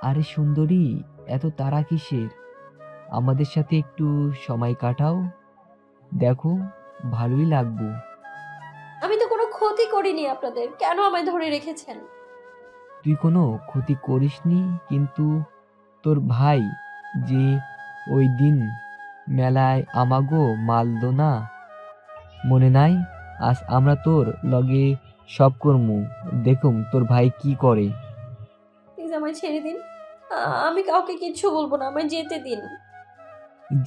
আরে সুন্দরী, এত তাড়া কিসের? আমাদের সাথে একটু সময় কাটাও, দেখো ভালোই লাগবো। আমি তো কোনো ক্ষতি করিনি আপনাদের, কেন আমায় ধরে রেখেছেন? তুই কোনো ক্ষতি করিসনি, কিন্তু তোর ভাই যে ওই দিন মেলায় আমাগো মারলো না, মনে নাই? আজ আমরা তোর লগে সব করমু, দেখুম তোর ভাই কি করে। প্লিজ আমায় ছেড়ে দিন। আমি কাউকে কিচ্ছু বলবো না, আমায় যেতে দিন।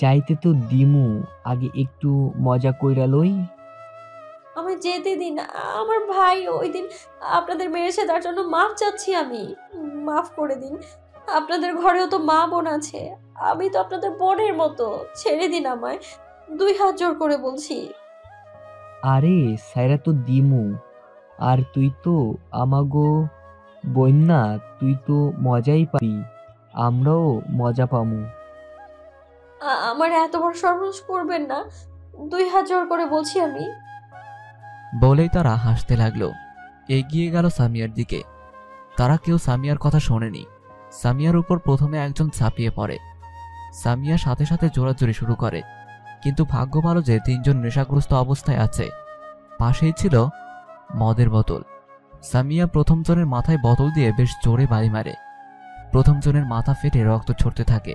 যাইতে তো দিমু, আগে একটু মজা কইরা লই। আমায় যেতে দিন। আমার ভাই ওই দিন আপনাদের মেরেছে, তার জন্য মাফ চাচ্ছি আমি। মাফ করে দিন। আপনাদের ঘরেও তো মা বোন আছে, আমি তো আপনাদের বোনের মতো। ছেড়ে দিন আমায়, 2 হাত জোর করে বলছি। আরে সাইরা তো দিমু, আর তুই তো আমাগো বোন না, তুই তো মজাই পাবি, আমরাও মজা পামু। আমার এত বড় সর্বনাশ করবেন না, 2 হাত জোর করে বলছি আমি। বলেই তারা হাসতে লাগলো। এগিয়ে গেল সামিয়ার দিকে। তারা কেউ সামিয়ার কথা শোনেনি। সামিয়ার উপর প্রথমে একজন ঝাঁপিয়ে পড়ে। সামিয়া সাথে সাথে জোরাজুরি শুরু করে, কিন্তু ভাগ্য ভালো যে তিনজন নেশাগ্রস্ত অবস্থায় আছে। পাশেই ছিল মদের বোতল। সামিয়া প্রথম জনের মাথায় বোতল দিয়ে বেশ জোরে বাড়ি মারে। প্রথম জনের মাথা ফেটে রক্ত ছড়তে থাকে।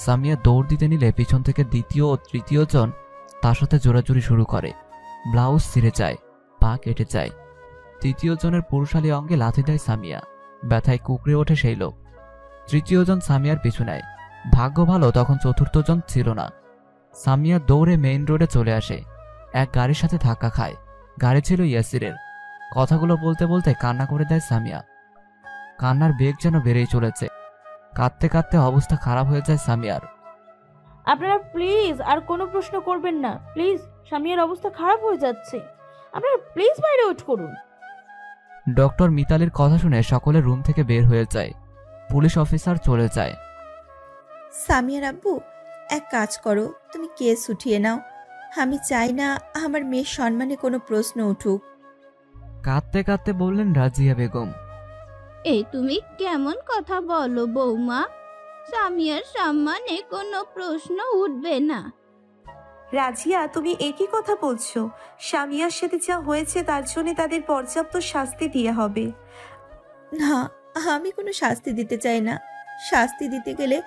সামিয়া দৌড় দিতে নিলে পিছন থেকে দ্বিতীয় ও তৃতীয় জন তার সাথে জোরাজুরি শুরু করে। ব্লাউজ ছিঁড়ে যায়, পা কেটে যায়। তৃতীয় জনের পুরুষালী অঙ্গে লাথি দেয় সামিয়া, ব্যথায় কুঁকড়ে ওঠে সেই লোক। তৃতীয় জন সামিয়ার পিছু নেয়। ভাগ্য ভালো তখন চতুর্থ জন ছিল না। সামিয়া দৌড়ে মেইন রোডে চলে আসে। এক গাড়ির সাথে ধাক্কা খায়। গাড়ি ছিল ইয়াসিরের। কথাগুলো বলতে বলতে কান্না করে দেয় সামিয়া। কান্নার বেগ যেন বেড়েই চলেছে। কাঁদতে কাঁদতে অবস্থা খারাপ হয়ে যায় সামিয়ার। আপনারা প্লিজ আর কোনো প্রশ্ন করবেন না, প্লিজ। স্বামীর অবস্থা খারাপ হয়ে যাচ্ছে, আপনারা প্লিজ বাইরে ওয়েট করুন। ডক্টর মিতালির কথা শুনে সকলে রুম থেকে বের হয়ে যায়। পুলিশ অফিসার চলে যায়। সামিয়ার আব্বু, এক কাজ করো, তুমি কেস উঠিয়ে নাও। আমি চাই না আমার মেয়ের সম্মানে কোনো প্রশ্ন উঠুক। কাঁদতে কাঁদতে বললেন রাজিয়া বেগম। এই তুমি কেমন কথা বলো বৌমা? সামিয়ার সম্মানে কোনো প্রশ্ন উঠবে না। রাজিয়া, তুমি একই কথা বলছো? সামিয়ার সাথে যা হয়েছে তার জন্য তাদের পর্যাপ্ত শাস্তি দিয়ে হবে। না, আমি কোনো শাস্তি দিতে চাই না। শাস্তি দিতে গেলে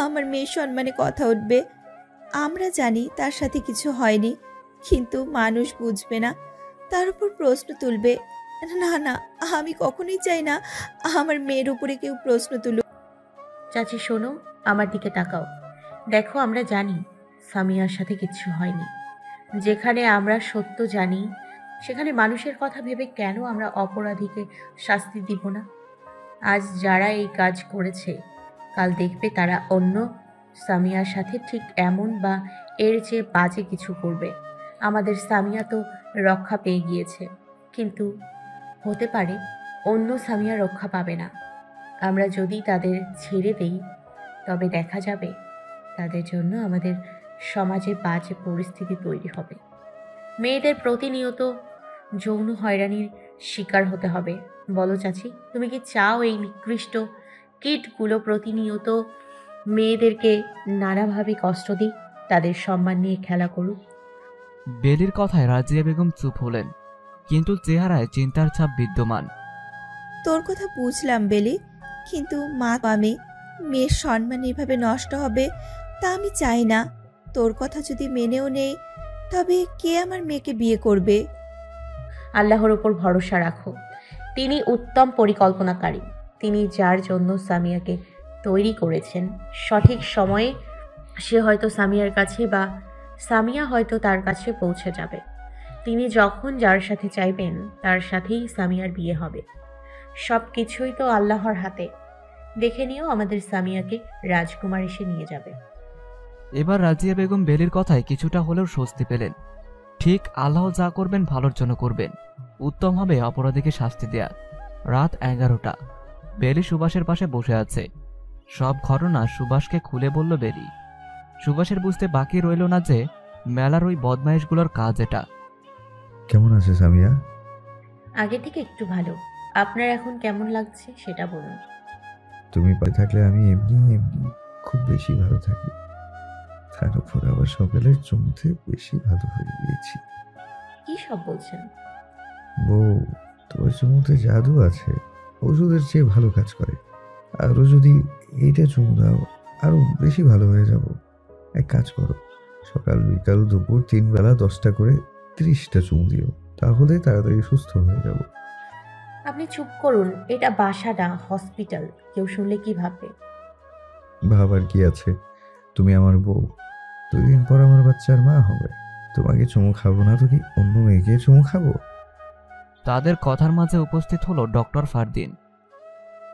আমার মেয়ের সম্মানে কথা উঠবে। আমরা জানি তার সাথে কিছু হয়নি, কিন্তু মানুষ বুঝবে না, তার উপর প্রশ্ন তুলবে। না না, আমি কখনোই চাই না আমার মেয়ের উপরে কেউ প্রশ্ন তুলুক। চাচি শোনো, আমার দিকে তাকাও। দেখো, আমরা জানি সামিয়ার সাথে কিচ্ছু হয়নি। যেখানে আমরা সত্য জানি, সেখানে মানুষের কথা ভেবে কেন আমরা অপরাধীকে শাস্তি দিব না? আজ যারা এই কাজ করেছে, কাল দেখবে তারা অন্য সামিয়ার সাথে ঠিক এমন বা এর চেয়ে বাজে কিছু করবে। আমাদের সামিয়া তো রক্ষা পেয়ে গিয়েছে, কিন্তু হতে পারে অন্য সামিয়া রক্ষা পাবে না। আমরা যদি তাদের ছেড়ে দেই, তবে দেখা যাবে তাদের জন্য আমাদের সমাজে বাজে পরিস্থিতি তৈরি হবে। মেয়েদের প্রতিনিয়ত যৌন হয়রানির শিকার হতে হবে। বলো চাচি, তুমি কি চাও এই নিকৃষ্ট কীটগুলো প্রতিনিয়ত মেয়েদেরকে নানাভাবে কষ্ট দিক, তাদের সম্মান নিয়ে খেলা করুক? বেলির কথায় রাজিয়া বেগম চুপ হলেন, কিন্তু চেহারায় চিন্তার ছাপ বিদ্যমান। তোর কথা বুঝলাম বেলি, কিন্তু মা, আমি মেয়ের সম্মান এভাবে নষ্ট হবে তা আমি চাই না। তোর কথা যদি মেনেও নেই, তবে কে আমার মেয়েকে বিয়ে করবে? আল্লাহর উপর ভরসা রাখো, তিনি উত্তম পরিকল্পনাকারী। তিনি যার জন্য সামিয়াকে তৈরি করেছেন, সঠিক সময়ে সে হয়তো সামিয়ার কাছে বা সামিয়া হয়তো তার কাছে পৌঁছে যাবে। তিনি যখন যার সাথে চাইবেন তার সাথেই সামিয়ার বিয়ে হবে। সব কিছুই তো আল্লাহর হাতে। দেখে নিও, আমাদের সামিয়াকে রাজকুমার এসে নিয়ে যাবে। এবার রাজিয়া বেগম বেলির কথায় কিছুটা হলেও স্বস্তি পেলেন। ঠিক আল্লাহ যা করবেন ভালোর জন্য করবেন। উত্তম হবে অপরাধীকে শাস্তি দেয়া। রাত 11টা। বেলি সুভাষের পাশে বসে আছে। সব ঘটনা সুভাষকে খুলে বলল বেলি। সুভাষের বুঝতে বাকি রইল না যে মেলার ওই বদমাইশগুলোর কাজ এটা। কেমন আছে সামিয়া? আগে থেকে একটু ভালো। আপনার এখন কেমন লাগছে সেটা বলুন। তুমি পাশে থাকলে আমি এমনি এমনি খুব বেশি ভালো থাকি। তার উপর আবার সকালের চমতে বেশি ভালো হয়ে গিয়েছি। কি সব বলছেন? বউ, তোমার চুমুতে জাদু আছে, ওষুধের চেয়ে ভালো কাজ করে। আরও যদি এইটা চুমু দাও আরো বেশি ভালো হয়ে যাব। এক কাজ করো, সকাল বিকাল দুপুর 3 বেলা 10টা করে 30টা চুমু দিও, তাহলে তাড়াতাড়ি সুস্থ হয়ে যাব। আপনি চুপ করুন, এটা বাসা না হসপিটাল। কেউ শুনলে কি ভাববে? ভাবার কি আছে, তুমি আমার বউ, 2 দিন পর আমার বাচ্চার মা হবে। তোমাকে চুমু খাবো না তো কি অন্য মেয়েকে চুমু খাবো? তাদের কথার মাঝে উপস্থিত হলো ডক্টর ফারদিন।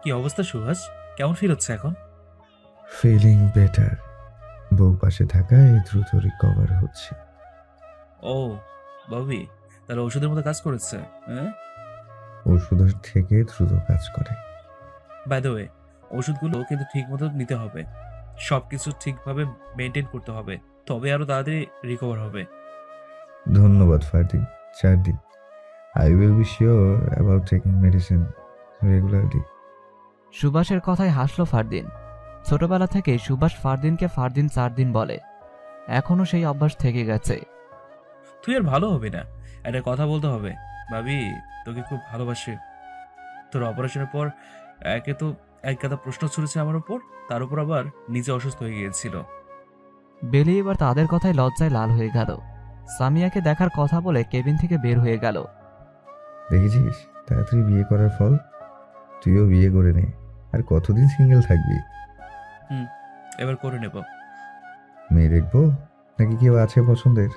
কি অবস্থা সুহাস? কেমন ফিল হচ্ছে এখন? Feeling better. বউ পাশে থাকায় দ্রুত রিকভার হচ্ছে। ও ববি, তাহলে ওষুধের মতো কাজ করেছে? হ্যাঁ, ওষুধের থেকে দ্রুত কাজ করে। বাই দ্য ওয়ে, ওষুধগুলো কিন্তু ঠিক মতো নিতে হবে, সবকিছু ঠিকভাবে মেনটেন করতে হবে, তবে আরো তাড়াতাড়ি রিকভার হবে। ধন্যবাদ ফারদিন। 4 দিন। I will be sure about taking medicine regularly. সুভাষের কথায় হাসল ফারদিন। ছোটবেলা থেকে সুভাষ ফারদিনকে ফারদিন 4 দিন বলে। এখনো সেই অভ্যাস থেকে গেছে। তুই আর ভালো হবে না, একটা কথা বলতে হবে। ভাবি তোকে খুব ভালোবাসে। তোর অপারেশনের পর একে তো এক গাদা প্রশ্ন ছুড়েছে আমার উপর, তার উপর আবার নিজে অসুস্থ হয়ে গিয়েছিল। বেলি এবার তাদের কথায় লজ্জায় লাল হয়ে গেল। সামিয়াকে দেখার কথা বলে কেবিন থেকে বের হয়ে গেল। দেখেছিস তাড়াতাড়ি বিয়ে করার ফল? তুইও বিয়ে করে নে, আর কতদিন সিঙ্গেল থাকবি? এবার করে নেব। মেয়ে দেখবো নাকি কেউ আছে পছন্দের?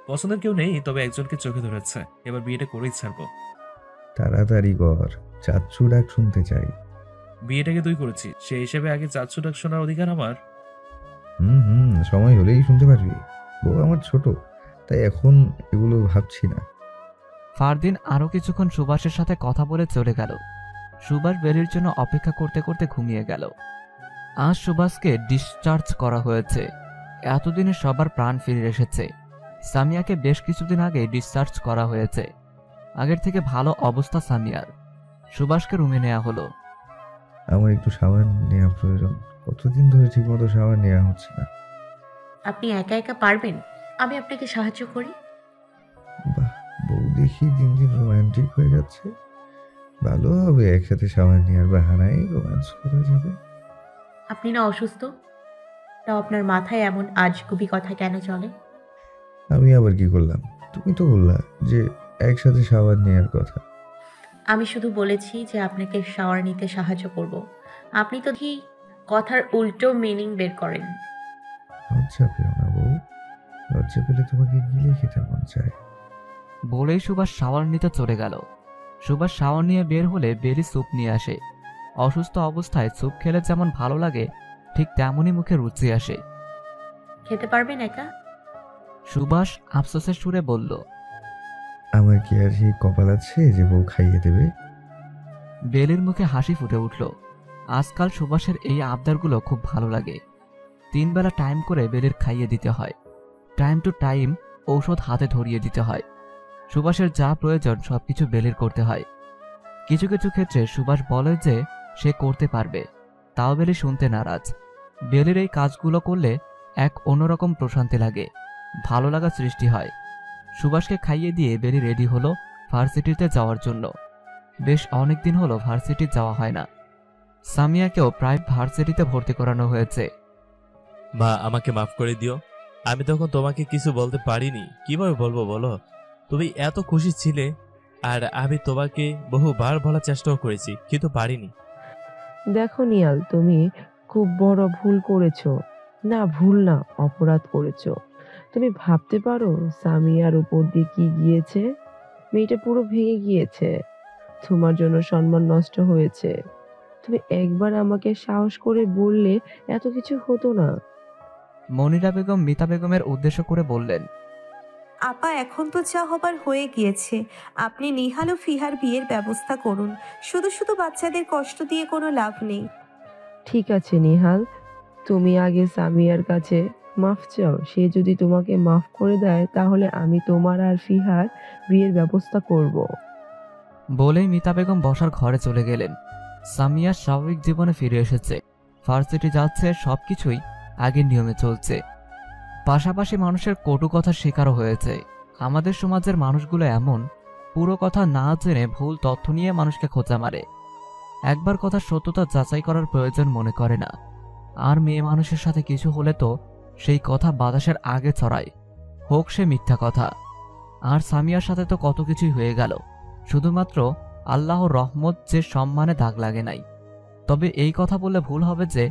পছন্দের কেউ নেই, তবে একজনকে চোখে ধরেছে, এবার বিয়েটা করেই ছাড়বো। তাড়াতাড়ি কর, চাচ্ছু ডাক শুনতে চাই। বিয়েটাকে তুই করেছিস, সেই হিসেবে আগে চাচ্ছু ডাক শোনার অধিকার আমার। সময় হলেই শুনতে পারবি। বউ আমার ছোট, তাই এখন এগুলো ভাবছি না। ফারদিন আরো কিছুক্ষণ সুভাষের সাথে কথা বলে চলে গেল। সুভাষ বেলির জন্য অপেক্ষা করতে করতে ঘুমিয়ে গেল। আজ সুভাষকে ডিসচার্জ করা হয়েছে। এতদিনে সবার প্রাণ ফিরে এসেছে। সামিয়াকে বেশ কিছুদিন আগে ডিসচার্জ করা হয়েছে। আগের থেকে ভালো অবস্থা সামিয়ার। সুভাষকে রুমে নেওয়া হলো। আমার একটু সাবান নেওয়া প্রয়োজন, কতদিন ধরে ঠিক মতো সাবান নেওয়া হচ্ছে না। আপনি একা একা পারবেন? আমি আপনাকে সাহায্য করি। বাহ, বউ দেখি দিন দিন রোমান্টিক হয়ে যাচ্ছে। ভালো হবে, একসাথে সাবান নেওয়ার বাহানায় রোম্যান্স করা যাবে। আপনি না অসুস্থ? তাও আপনার মাথায় এমন আজগুবি কথা কেন চলে? আমি আবার কি করলাম? তুমি তো বললা যে একসাথে সাবান নেওয়ার কথা। আমি শুধু বলেছি যে আপনাকে শাওয়ার নিতে সাহায্য করব। আপনি তো কি কথার উল্টো মিনিং বের করেন। লজ্জা পেও না বউ, লজ্জা পেলে তোমাকে গিলে খেতে মন চায়। বলেই সুভাষ শাওয়ার নিতে চলে গেল। সুভাষ শাওয়ার নিয়ে বের হলে বেলি স্যুপ নিয়ে আসে। অসুস্থ অবস্থায় স্যুপ খেলে যেমন ভালো লাগে, ঠিক তেমনই মুখে রুচি আসে। খেতে পারবেন একা? সুভাষ আফসোসের সুরে বলল, আমার কি আর সেই কপাল আছে যে বউ খাইয়ে দেবে? বেলির মুখে হাসি ফুটে উঠল। আজকাল সুভাষের এই আবদারগুলো খুব ভালো লাগে। 3 বেলা টাইম করে বেলির খাইয়ে দিতে হয়। টাইম টু টাইম ঔষধ হাতে ধরিয়ে দিতে হয়। সুভাষের যা প্রয়োজন সবকিছু বেলির করতে হয়। কিছু কিছু ক্ষেত্রে সুভাষ বলে যে সে করতে পারবে, তাও বেলি শুনতে নারাজ। বেলির এই কাজগুলো করলে এক অন্যরকম প্রশান্তি লাগে, ভালো লাগা সৃষ্টি হয়। সুভাষকে খাইয়ে দিয়ে বেলি রেডি হলো ভার্সিটিতে যাওয়ার জন্য। বেশ অনেকদিন হলো ভার্সিটি যাওয়া হয় না। সামিয়াকেও প্রায় ভার্সিটিতে ভর্তি করানো হয়েছে। মা, আমাকে মাফ করে দিও। আমি তখন তোমাকে কিছু বলতে পারিনি। কিভাবে বলবো বলো? তুমি এত খুশি ছিলে, আর আমি তোমাকে বহুবার বলার চেষ্টাও করেছি, কিন্তু পারিনি। দেখো নিয়াল, তুমি খুব বড় ভুল করেছো। না, ভুল না, অপরাধ করেছো। তুমি ভাবতে পারো সামিয়ার উপর দিয়ে কি গিয়েছে। মেয়েটা পুরো ভেঙে গিয়েছে। তোমার জন্য সম্মান নষ্ট হয়েছে। তুমি একবার আমাকে সাহস করে বললে এত কিছু হতো না। মনিরা বেগম মিতা বেগমের উদ্দেশ্য করে বললেন, আপা, এখন তো যা হবার হয়ে গিয়েছে। আপনি নিহাল ও ফিহার বিয়ের ব্যবস্থা করুন। শুধু শুধু বাচ্চাদের কষ্ট দিয়ে কোনো লাভ নেই। ঠিক আছে নিহাল, তুমি আগে সামিয়ার কাছে মাফ চাও। সে যদি তোমাকে মাফ করে দেয় তাহলে আমি তোমার আর ফিহার বিয়ের ব্যবস্থা করব। বলেই মিতা বেগম বসার ঘরে চলে গেলেন। সামিয়া স্বাভাবিক জীবনে ফিরে এসেছে, ভার্সিটি যাচ্ছে, সবকিছুই আগের নিয়মে চলছে। পাশাপাশি মানুষের কটু কথার শিকারও হয়েছে। আমাদের সমাজের মানুষগুলো এমন, পুরো কথা না জেনে ভুল তথ্য নিয়ে মানুষকে খোঁচা মারে। একবার কথার সত্যতা যাচাই করার প্রয়োজন মনে করে না। আর মেয়ে মানুষের সাথে কিছু হলে তো সেই কথা বাতাসের আগে ছড়ায়, হোক সে মিথ্যা কথা। আর সামিয়ার সাথে তো কত কিছুই হয়ে গেল, শুধুমাত্র আল্লাহর রহমত যে সম্মানে দাগ লাগে নাই। তবে এই কথা বললে ভুল হবে যে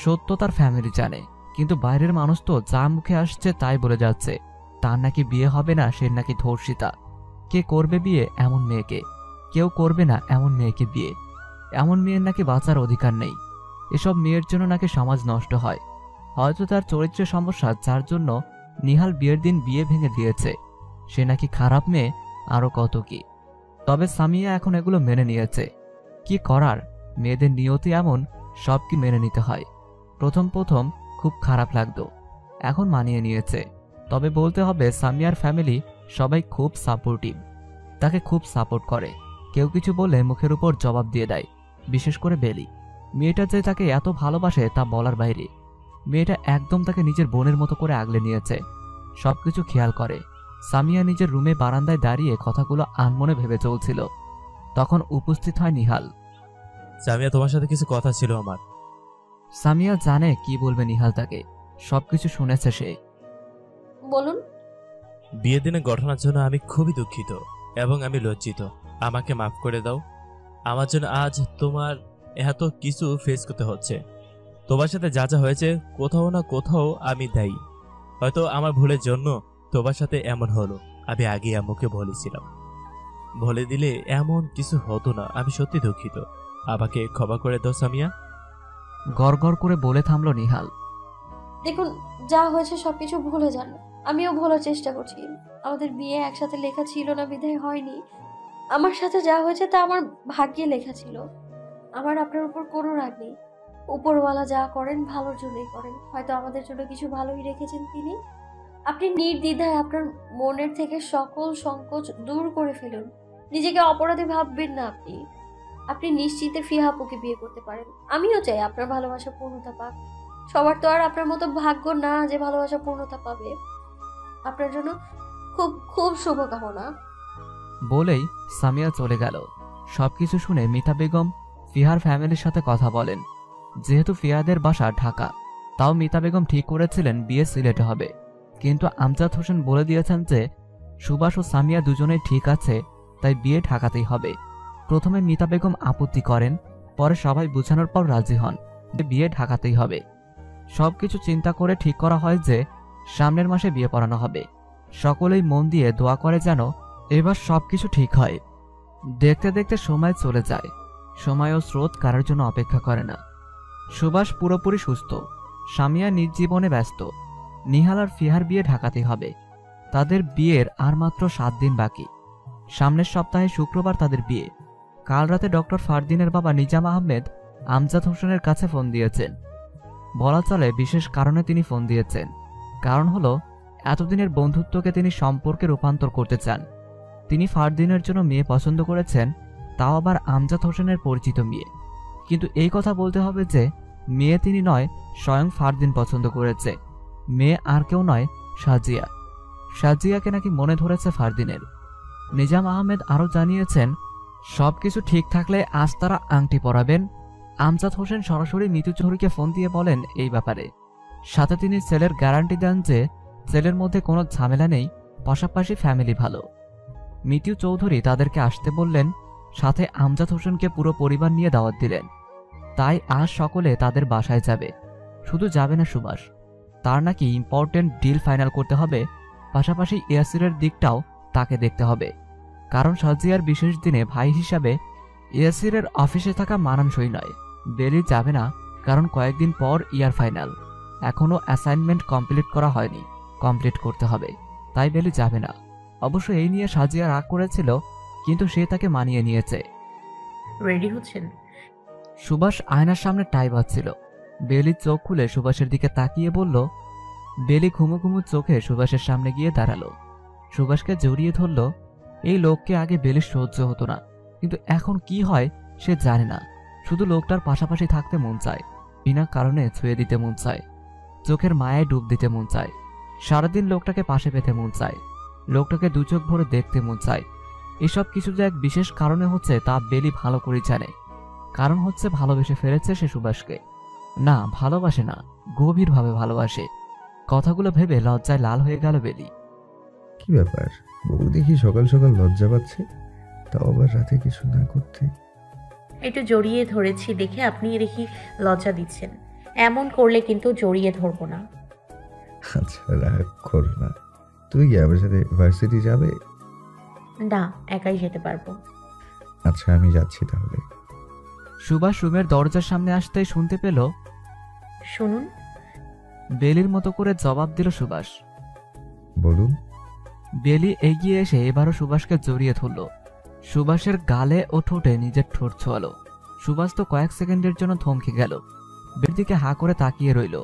সত্য তার ফ্যামিলি জানে, কিন্তু বাইরের মানুষ তো যা মুখে আসছে তাই বলে যাচ্ছে। তার নাকি বিয়ে হবে না, সে নাকি ধর্ষিতা। কে করবে বিয়ে এমন মেয়েকে? কেউ করবে না এমন মেয়েকে বিয়ে। এমন মেয়ের নাকি বাঁচার অধিকার নেই। এসব মেয়ের জন্য নাকি সমাজ নষ্ট হয়। হয়তো তার চরিত্রের সমস্যা, যার জন্য নিহাল বিয়ের দিন বিয়ে ভেঙে দিয়েছে। সে নাকি খারাপ মেয়ে, আরো কত কি। তবে সামিয়া এখন এগুলো মেনে নিয়েছে। কি করার, মেয়েদের নিয়তি এমন, সব কি মেনে নিতে হয়। প্রথম প্রথম খুব খারাপ লাগতো, এখন মানিয়ে নিয়েছে। তবে বলতে হবে সামিয়ার ফ্যামিলি সবাই খুব সাপোর্টিভ, তাকে খুব সাপোর্ট করে। কেউ কিছু বলে মুখের উপর জবাব দিয়ে দেয়, বিশেষ করে বেলি। মেয়েটা যে তাকে এত ভালোবাসে তা বলার বাইরে। মেয়েটা একদম তাকে নিজের বোনের মতো করে আগলে নিয়েছে, সবকিছু খেয়াল করে। সামিয়া নিজের রুমে বারান্দায় দাঁড়িয়ে কথাগুলো আনমনে ভেবে চলছিল, তখন উপস্থিত হয় নিহাল। সামিয়া, তোমার সাথে কিছু কথা ছিল আমার। সামিয়া জানে কি বলবে নিহাল তাকে, সবকিছু শুনেছে সে। বলুন। বিয়ের দিনের ঘটনার জন্য আমি খুবই দুঃখিত এবং আমি লজ্জিত। আমাকে মাফ করে দাও। আমার জন্য আজ তোমার এত কিছু ফেস করতে হচ্ছে। তোমার সাথে যা যা হয়েছে কোথাও না কোথাও আমি দায়ী। হয়তো আমার ভুলের জন্য তোমার সাথে এমন হলো। আমি আগে আম্মুকে বলেছিলাম, বলে দিলে এমন কিছু হতো না। আমি সত্যি দুঃখিত, আমাকে ক্ষমা করে দাও সামিয়া। গড় গড় করে বলে থামলো নিহাল। দেখুন, যা হয়েছে সবকিছু ভুলে যান। আমিও ভোলার চেষ্টা করছি। আমাদের বিয়ে একসাথে লেখা ছিল না, বিধায় হয়নি। আমার সাথে যা হয়েছে তা আমার ভাগ্যে লেখা ছিল। আমার আপনার উপর কোনো রাগ নেই। উপরওয়ালা যা করেন ভালোর জন্যই করেন। হয়তো আমাদের জন্য কিছু ভালোই রেখেছেন তিনি। আপনি নির্দ্বিধায় আপনার মনের থেকে সকল সংকোচ দূর করে ফেলুন। নিজেকে অপরাধী ভাববেন না। আপনি নিশ্চিন্তে ফিহাপুকে বিয়ে করতে পারেন। আমিও চাই আপনার ভালোবাসা পূর্ণতা পাক। সবার তো আর আপনার মতো ভাগ্য না যে ভালোবাসা পূর্ণতা পাবে। আপনার জন্য খুব খুব শুভকামনা। বলেই সামিয়া চলে গেল। সবকিছু শুনে মিতা বেগম ফিহার ফ্যামিলির সাথে কথা বলেন। যেহেতু ফিয়াদের বাসা ঢাকা, তাও মিতা বেগম ঠিক করেছিলেন বিয়ে সিলেটে হবে। কিন্তু আমজাদ হোসেন বলে দিয়েছেন যে সুভাষ ও সামিয়া দুজনেই ঠিক আছে, তাই বিয়ে ঢাকাতেই হবে। প্রথমে মিতা বেগম আপত্তি করেন, পরে সবাই বোঝানোর পর রাজি হন যে বিয়ে ঢাকাতেই হবে। সবকিছু চিন্তা করে ঠিক করা হয় যে সামনের মাসে বিয়ে পড়ানো হবে। সকলেই মন দিয়ে দোয়া করে যেন এবার সবকিছু ঠিক হয়। দেখতে দেখতে সময় চলে যায়। সময় ও স্রোত কারোর জন্য অপেক্ষা করে না। সুভাষ পুরোপুরি সুস্থ, সামিয়া নিজ জীবনে ব্যস্ত। নিহাল আর ফিহার বিয়ে ঢাকাতেই হবে। তাদের বিয়ের আর মাত্র 7 দিন বাকি। সামনের সপ্তাহে শুক্রবার তাদের বিয়ে। কাল রাতে ডক্টর ফারদিনের বাবা নিজাম আহমেদ আমজাদ হোসেনের কাছে ফোন দিয়েছেন। বলা চলে বিশেষ কারণে তিনি ফোন দিয়েছেন। কারণ হলো এতদিনের বন্ধুত্বকে তিনি সম্পর্কে রূপান্তর করতে চান। তিনি ফারদিনের জন্য মেয়ে পছন্দ করেছেন, তাও আবার আমজাদ হোসেনের পরিচিত মেয়ে। কিন্তু এই কথা বলতে হবে যে মেয়ে তিনি নয়, স্বয়ং ফারদিন পছন্দ করেছে। মেয়ে আর কেউ নয়, সাজিয়া। সাজিয়াকে নাকি মনে ধরেছে ফারদিনের। নিজাম আহমেদ আরও জানিয়েছেন সবকিছু ঠিক থাকলে আজ তারা আংটি পরাবেন। আমজাদ হোসেন সরাসরি মিতু চৌধুরীকে ফোন দিয়ে বলেন এই ব্যাপারে। সাথে তিনি ছেলের গ্যারান্টি দেন যে ছেলের মধ্যে কোনো ঝামেলা নেই, পাশাপাশি ফ্যামিলি ভালো। মিতু চৌধুরী তাদেরকে আসতে বললেন, সাথে আমজাদ হোসেনকে পুরো পরিবার নিয়ে দাওয়াত দিলেন। তাই আজ সকলে তাদের বাসায় যাবে। শুধু যাবে না সুভাষ, তার নাকি ইম্পর্টেন্ট ডিল ফাইনাল করতে হবে। পাশাপাশি ইয়াসিরের দিকটাও তাকে দেখতে হবে, কারণ সাজিয়ার বিশেষ দিনে ভাই হিসাবে ইয়াসিরের অফিসে থাকা মানানসই নয়। বেলি যাবে না, কারণ কয়েকদিন পর ইয়ার ফাইনাল। এখনও অ্যাসাইনমেন্ট কমপ্লিট করা হয়নি, কমপ্লিট করতে হবে, তাই বেলি যাবে না। অবশ্য এই নিয়ে সাজিয়া রাগ করেছিল, কিন্তু সে তাকে মানিয়ে নিয়েছে। রেডি হচ্ছেন? সুভাষ আয়নার সামনে টাই বাজছিল। বেলি চোখ খুলে সুভাষের দিকে তাকিয়ে বলল। বেলি ঘুমু ঘুমু চোখে সুভাষের সামনে গিয়ে দাঁড়ালো। সুভাষকে জড়িয়ে ধরল। এই লোককে আগে বেলির সহ্য হতো না, কিন্তু এখন কি হয় সে জানে না। শুধু লোকটার পাশাপাশি থাকতে মন চায়, বিনা কারণে ছুঁয়ে দিতে মন চায়, চোখের মায়ায় ডুব দিতে মন চায়, সারাদিন লোকটাকে পাশে পেতে মন চায়, লোকটাকে দু চোখ ভরে দেখতে মন চায়। এসব কিছু যে এক বিশেষ কারণে হচ্ছে তা বেলি ভালো করে জানে। কারণ হচ্ছে ভালোবেসে ফেলেছে সে সুভাষকে। না, ভালোবাসে না, গভীরভাবে ভালোবাসে। কথাগুলো ভেবে লজ্জায় লাল হয়ে গেল বেলি। কি ব্যাপার, বউ দেখি সকাল সকাল লজ্জা পাচ্ছে, তাও আবার রাতে কিছু না করতে। একটু জড়িয়ে ধরেছি দেখে আপনি দেখি লজ্জা দিচ্ছেন। এমন করলে কিন্তু জড়িয়ে ধরবো না। আচ্ছা, রাগ করো না। তুমি কি আমার সাথে ভার্সিটি যাবে? না, একাই যেতে পারবো। আচ্ছা, আমি যাচ্ছি তাহলে। সুভাষ রুমের দরজার সামনে আসতেই শুনতে পেল, শুনুন। বেলির মতো করে জবাব দিল সুভাষ। বলুন। বেলি এগিয়ে এসে এবারও সুভাষকে জড়িয়ে ধরল। সুভাষের গালে ও ঠোঁটে নিজের ঠোঁট ছোঁয়ালো। সুভাষ তো কয়েক সেকেন্ডের জন্য থমকে গেল, বেলির দিকে হাঁ করে তাকিয়ে রইল।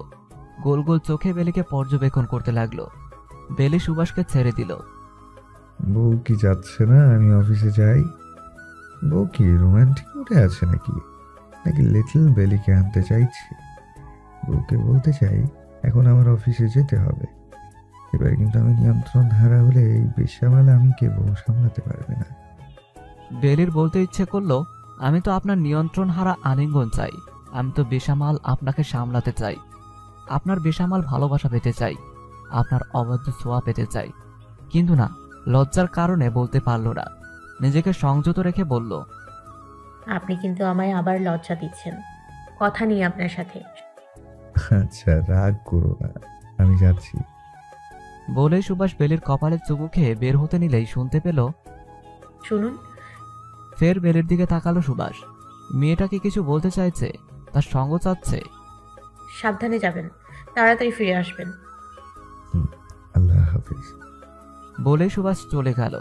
গোল গোল চোখে বেলিকে পর্যবেক্ষণ করতে লাগলো। বেলি সুভাষকে ছেড়ে দিল। বউ কি যাচ্ছে না আমি অফিসে যাই? বউ কি রোমান্টিক মুডে আছে নাকি নাকি লিটল বেলিকে আনতে চাইছে? বউকে বলতে চাই এখন আমার অফিসে যেতে হবে। এবার কিন্তু আমি নিয়ন্ত্রণ হারা হলে এই বেশ্যামাল আমি কে বউ সামলাতে পারবে না। বেলির বলতে ইচ্ছে করলো, আমি তো আপনার নিয়ন্ত্রণ হারা আলিঙ্গন চাই, আমি তো বেসামাল আপনাকে সামলাতে চাই, আপনার বেসামাল ভালোবাসা পেতে চাই, আপনার অবাধ্য ছোঁয়া পেতে চাই। কিন্তু না, লজ্জার কারণে বলতে পারল না। নিজেকে সংযত রেখে বলল, আপনি কিন্তু আমায় আবার লজ্জা দিচ্ছেন। কথা নিয়ে আপনার সাথে। আচ্ছা, রাগ করো না, আমি যাচ্ছি। বলেই সুভাষ বেলির কপালে চুমু খেয়ে বের হতে নিলেই শুনতে পেল, শুনুন। ফের বেলির দিকে তাকালো সুভাষ। মেয়েটা কি কিছু বলতে চাইছে, তার সঙ্গ চাচ্ছে। সাবধানে যাবেন, তাড়াতাড়ি ফিরে আসবেন। আল্লাহ হাফিজ। বলেই সুভাষ চলে গেল।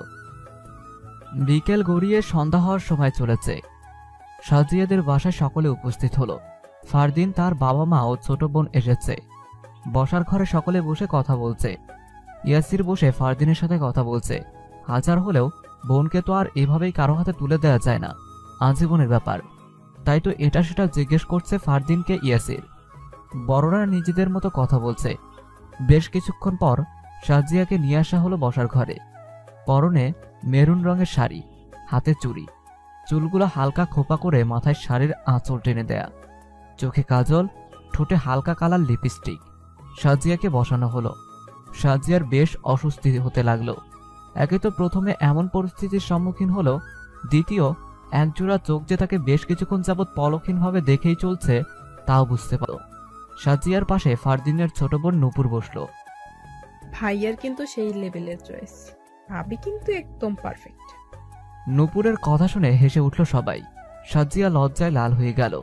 বিকেল গড়িয়ে সন্ধ্যা হওয়ার সময় চলেছে। সাজিয়াদের বাসায় সকলে উপস্থিত হলো। ফারদিন, তার বাবা মা ও ছোট বোন এসেছে। বসার ঘরে সকলে বসে কথা বলছে। ইয়াসির বসে ফারদিনের সাথে কথা বলছে। হাজার হলেও বোনকে তো আর এভাবেই কারো হাতে তুলে দেওয়া যায় না, আজীবনের ব্যাপার। তাই তো এটা সেটা জিজ্ঞেস করছে ফারদিনকে ইয়াসির। বড়রা নিজেদের মতো কথা বলছে। বেশ কিছুক্ষণ পর সাজিয়াকে নিয়ে আসা হলো বসার ঘরে। পরনে মেরুন রঙের শাড়ি, হাতে চুড়ি, চুলগুলো হালকা খোপা করে মাথায় শাড়ির আঁচল টেনে দেয়া, চোখে কাজল, ঠোঁটে হালকা কালার লিপস্টিক। সাজিয়াকে বসানো হলো। সাজিয়ার বেশ অস্বস্তি হতে লাগলো। একে তো প্রথমে এমন পরিস্থিতির সম্মুখীন হলো, দ্বিতীয় একজোড়া চোখ যে তাকে বেশ কিছুক্ষণ যাবৎ পলকহীনভাবে দেখেই চলছে তাও বুঝতে পারো। সাজিয়ার পাশে ফারদিনের ছোট বোন নূপুর বসলো। ভাইয়ার কিন্তু সেই লেভেলের চয়েস, ভাবি কিন্তু একদম পারফেক্ট। নূপুরের কথা শুনে হেসে উঠল সবাই। সাজিয়া লজ্জায় লাল হয়ে গেল।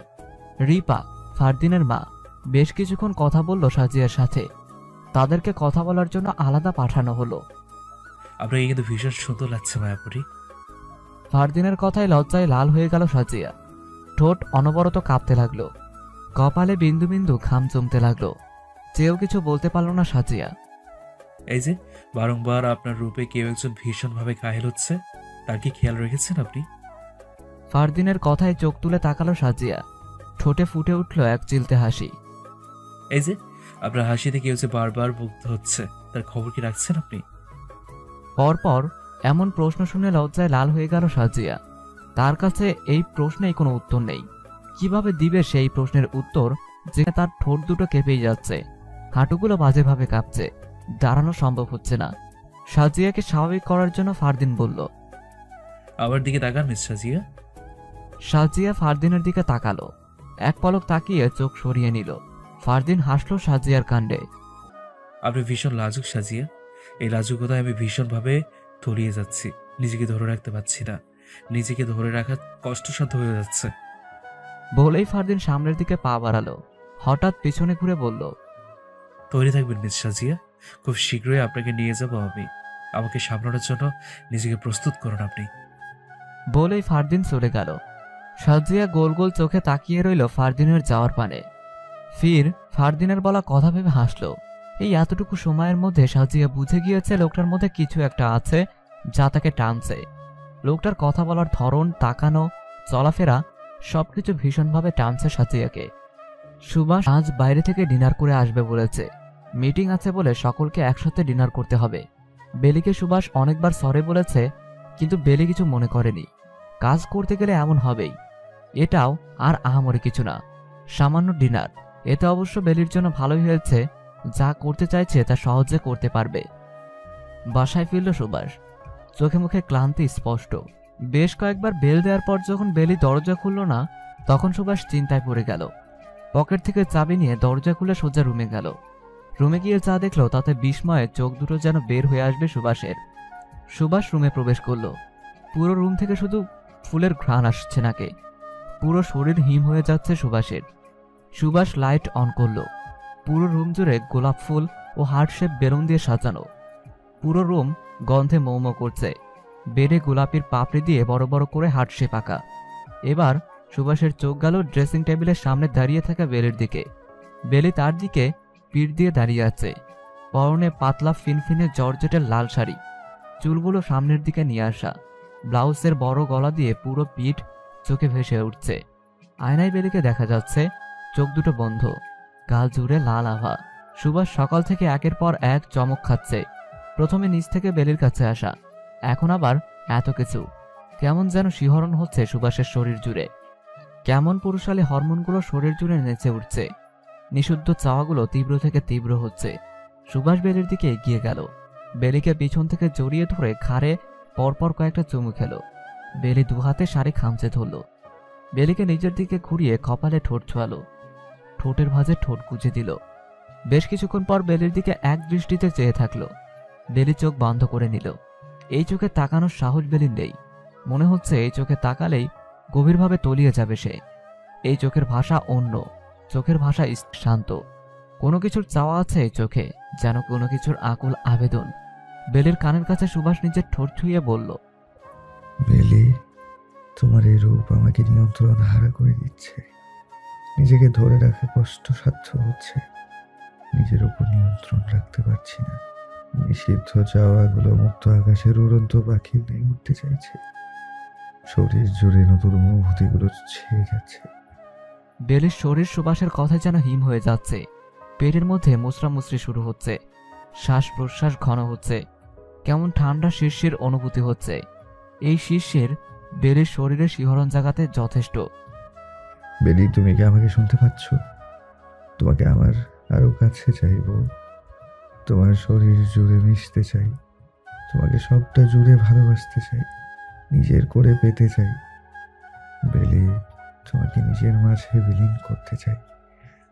রিপা, ফারদিনের মা, বেশ কিছুক্ষণ কথা বলল সাজিয়ার সাথে। তাদেরকে কথা বলার জন্য আলাদা পাঠানো হলো। আপনাকে কিন্তু ভীষণ সুন্দর লাগছে মায়াপুরি। ফারদিনের কথায় লজ্জায় লাল হয়ে গেল সাজিয়া। ঠোঁট অনবরত কাঁপতে লাগলো, কপালে বিন্দু বিন্দু ঘাম জমতে লাগলো। চেয়েও কিছু বলতে পারল না সাজিয়া। এই যে বারংবার আপনার রূপে কেউ একজন ভীষণভাবে ঘায়েল হচ্ছে, তার কি খেয়াল রেখেছেন আপনি? ফারদিনের কথায় চোখ তুলে তাকালো সাজিয়া। ঠোঁটে ফুটে উঠল এক চিলতে হাসি। এই যে আপনার হাসিতে কেউ যে বারবার মুগ্ধ হচ্ছে, তার খবর কি রাখছেন আপনি? পরপর এমন প্রশ্ন শুনে লজ্জায় লাল হয়ে গেল সাজিয়া। তার কাছে এই প্রশ্নেই কোনো উত্তর নেই। কিভাবে দিবে সেই প্রশ্নের উত্তর যেখানে তার ঠোঁট দুটো কেঁপেই যাচ্ছে, হাঁটুগুলো বাজেভাবে কাঁপছে, দাঁড়ানো সম্ভব হচ্ছে না। সাজিয়াকে স্বাভাবিক করার জন্য ফারদিন বলল, আমার দিকে তাকান মিস সাজিয়া। সাজিয়া ফারদিনের দিকে তাকালো। এক পলক তাকিয়ে চোখ সরিয়ে নিল। ফারদিন হাসলো সাজিয়ার কাণ্ডে। আপনি ভীষণ লাজুক সাজিয়া। এই লাজুকতায় আমি ভীষণভাবে তলিয়ে যাচ্ছি, নিজেকে ধরে রাখতে পারছি না, নিজেকে ধরে রাখা কষ্টসাধ্য হয়ে যাচ্ছে। বলেই ফারদিন সামনের দিকে পা বাড়ালো। হঠাৎ পিছনে ঘুরে বলল, তৈরি থাকবেন মিস সাজিয়া, খুব শীঘ্রই আপনাকে নিয়ে যাব আমি। আমাকে সামলানোর জন্য নিজেকে প্রস্তুত করুন আপনি। বলেই ফারদিন চলে গেল। সাজিয়া গোল গোল চোখে তাকিয়ে রইল ফারদিনের যাওয়ার পানে। ফির ফারদিনের বলা কথা ভেবে হাসল। এই এতটুকু সময়ের মধ্যে সাজিয়া বুঝে গিয়েছে লোকটার মধ্যে কিছু একটা আছে যা তাকে টানছে। লোকটার কথা বলার ধরন, তাকানো, চলাফেরা সবকিছু ভীষণভাবে টানছে সাজিয়াকে। সুভাষ আজ বাইরে থেকে ডিনার করে আসবে বলেছে, মিটিং আছে বলে সকলকে একসাথে ডিনার করতে হবে। বেলিকে সুভাষ অনেকবার সরি বলেছে, কিন্তু বেলি কিছু মনে করেনি। কাজ করতে গেলে এমন হবেই। এটাও আর আহামরি কিছু না, সামান্য ডিনার। এতে অবশ্য বেলির জন্য ভালোই হয়েছে, যা করতে চাইছে তা সহজে করতে পারবে। বাসায় ফিরল সুভাষ, চোখে মুখে ক্লান্তি স্পষ্ট। বেশ কয়েকবার বেল দেওয়ার পর যখন বেলি দরজা খুলল না, তখন সুভাষ চিন্তায় পড়ে গেল। পকেট থেকে চাবি নিয়ে দরজা খুলে সোজা রুমে গেল। রুমে গিয়ে যা দেখলো তাতে বিস্ময়ে চোখ দুটো যেন বের হয়ে আসবে সুভাষের। সুভাষ রুমে প্রবেশ করলো। পুরো রুম থেকে শুধু ফুলের ঘ্রাণ আসছে নাকে। পুরো শরীর হিম হয়ে যাচ্ছে সুভাষের। সুভাষ লাইট অন করলো। পুরো রুম জুড়ে গোলাপ ফুল ও হার্ট শেপ বেলুন দিয়ে সাজানো। পুরো রুম গন্ধে মৌমো করছে। বেডে গোলাপির পাপড়ি দিয়ে বড় বড় করে হার্ট শেপ আঁকা। এবার সুভাষের চোখ গেল ড্রেসিং টেবিলের সামনে দাঁড়িয়ে থাকা বেলির দিকে। বেলি তার দিকে পিঠ দিয়ে দাঁড়িয়ে আছে। পরনে পাতলা ফিনফিনে জর্জেটের লাল শাড়ি, চুলগুলো সামনের দিকে নিয়ে আসা, ব্লাউজের বড় গলা দিয়ে পুরো পিঠ চোখে ভেসে উঠছে। আয়নায় বেলিকে দেখা যাচ্ছে, চোখ দুটো বন্ধ, গাল জুড়ে লাল আভা। সুভাষ সকাল থেকে একের পর এক চমক খাচ্ছে। প্রথমে নিচ থেকে বেলির কাছে আসা, এখন আবার এত কিছু। কেমন যেন শিহরণ হচ্ছে সুভাষের শরীর জুড়ে। কেমন পুরুষালী হরমোনগুলো শরীর জুড়ে নেচে উঠছে। নিষিদ্ধ চাওয়াগুলো তীব্র থেকে তীব্র হচ্ছে। সুভাষ বেলির দিকে এগিয়ে গেল। বেলিকে পিছন থেকে জড়িয়ে ধরে ঘাড়ে পরপর কয়েকটা চুমু খেল। বেলি দুহাতে শাড়ি খামচে ধরল। বেলিকে নিজের দিকে ঘুরিয়ে কপালে ঠোঁট ছোঁয়ালো। ঠোঁটের ভাঁজে ঠোঁট গুঁজে দিল। বেশ কিছুক্ষণ পর বেলির দিকে এক দৃষ্টিতে চেয়ে থাকলো। বেলি চোখ বন্ধ করে নিল। এই চোখে তাকানোর সাহস বেলির নেই। মনে হচ্ছে এই চোখে তাকালেই গভীরভাবে তলিয়ে যাবে সে। এই চোখের ভাষা অন্য, চোখের ভাষা শান্ত। কোনো কিছুর চাওয়া আছে এই চোখে, যেন কোনো কিছুর আকুল আবেদন। বেলির কানের কাছে সুভাষ নিজের ঠোঁট ছুঁয়ে বলল, বেলি, তোমার এই রূপ আমাকে নিয়ন্ত্রণ হারা করে দিচ্ছে। নিজেকে ধরে রাখা কষ্টসাধ্য হচ্ছে। নিজের উপর নিয়ন্ত্রণ রাখতে পারছি না। নিষিদ্ধ চাওয়াগুলো মুক্ত আকাশের উড়ন্ত পাখির ন্যায় উঠতে চাইছে। শরীর জুড়ে নতুন অনুভূতিগুলো ছেয়ে যাচ্ছে। বেলির শরীর সুভাষের কথায় যেন হিম হয়ে যাচ্ছে। পেটের মধ্যে মুচড়ামুচড়ি শুরু হচ্ছে। শ্বাস প্রশ্বাস ঘন হচ্ছে। কেমন ঠান্ডা শিরশির অনুভূতি হচ্ছে। এই শিরশির বেলির শরীরে শিহরণ জাগাতে যথেষ্ট। বেলি, তুমি কি আমাকে শুনতে পাচ্ছ? তোমাকে আমার আরো কাছে চাইব। তোমার শরীর জুড়ে মিশতে চাই। তোমাকে সবটা জুড়ে ভালোবাসতে চাই, নিজের করে পেতে চাই। বেলি, তোমাকে নিজের মাঝে বিলীন করতে চাই।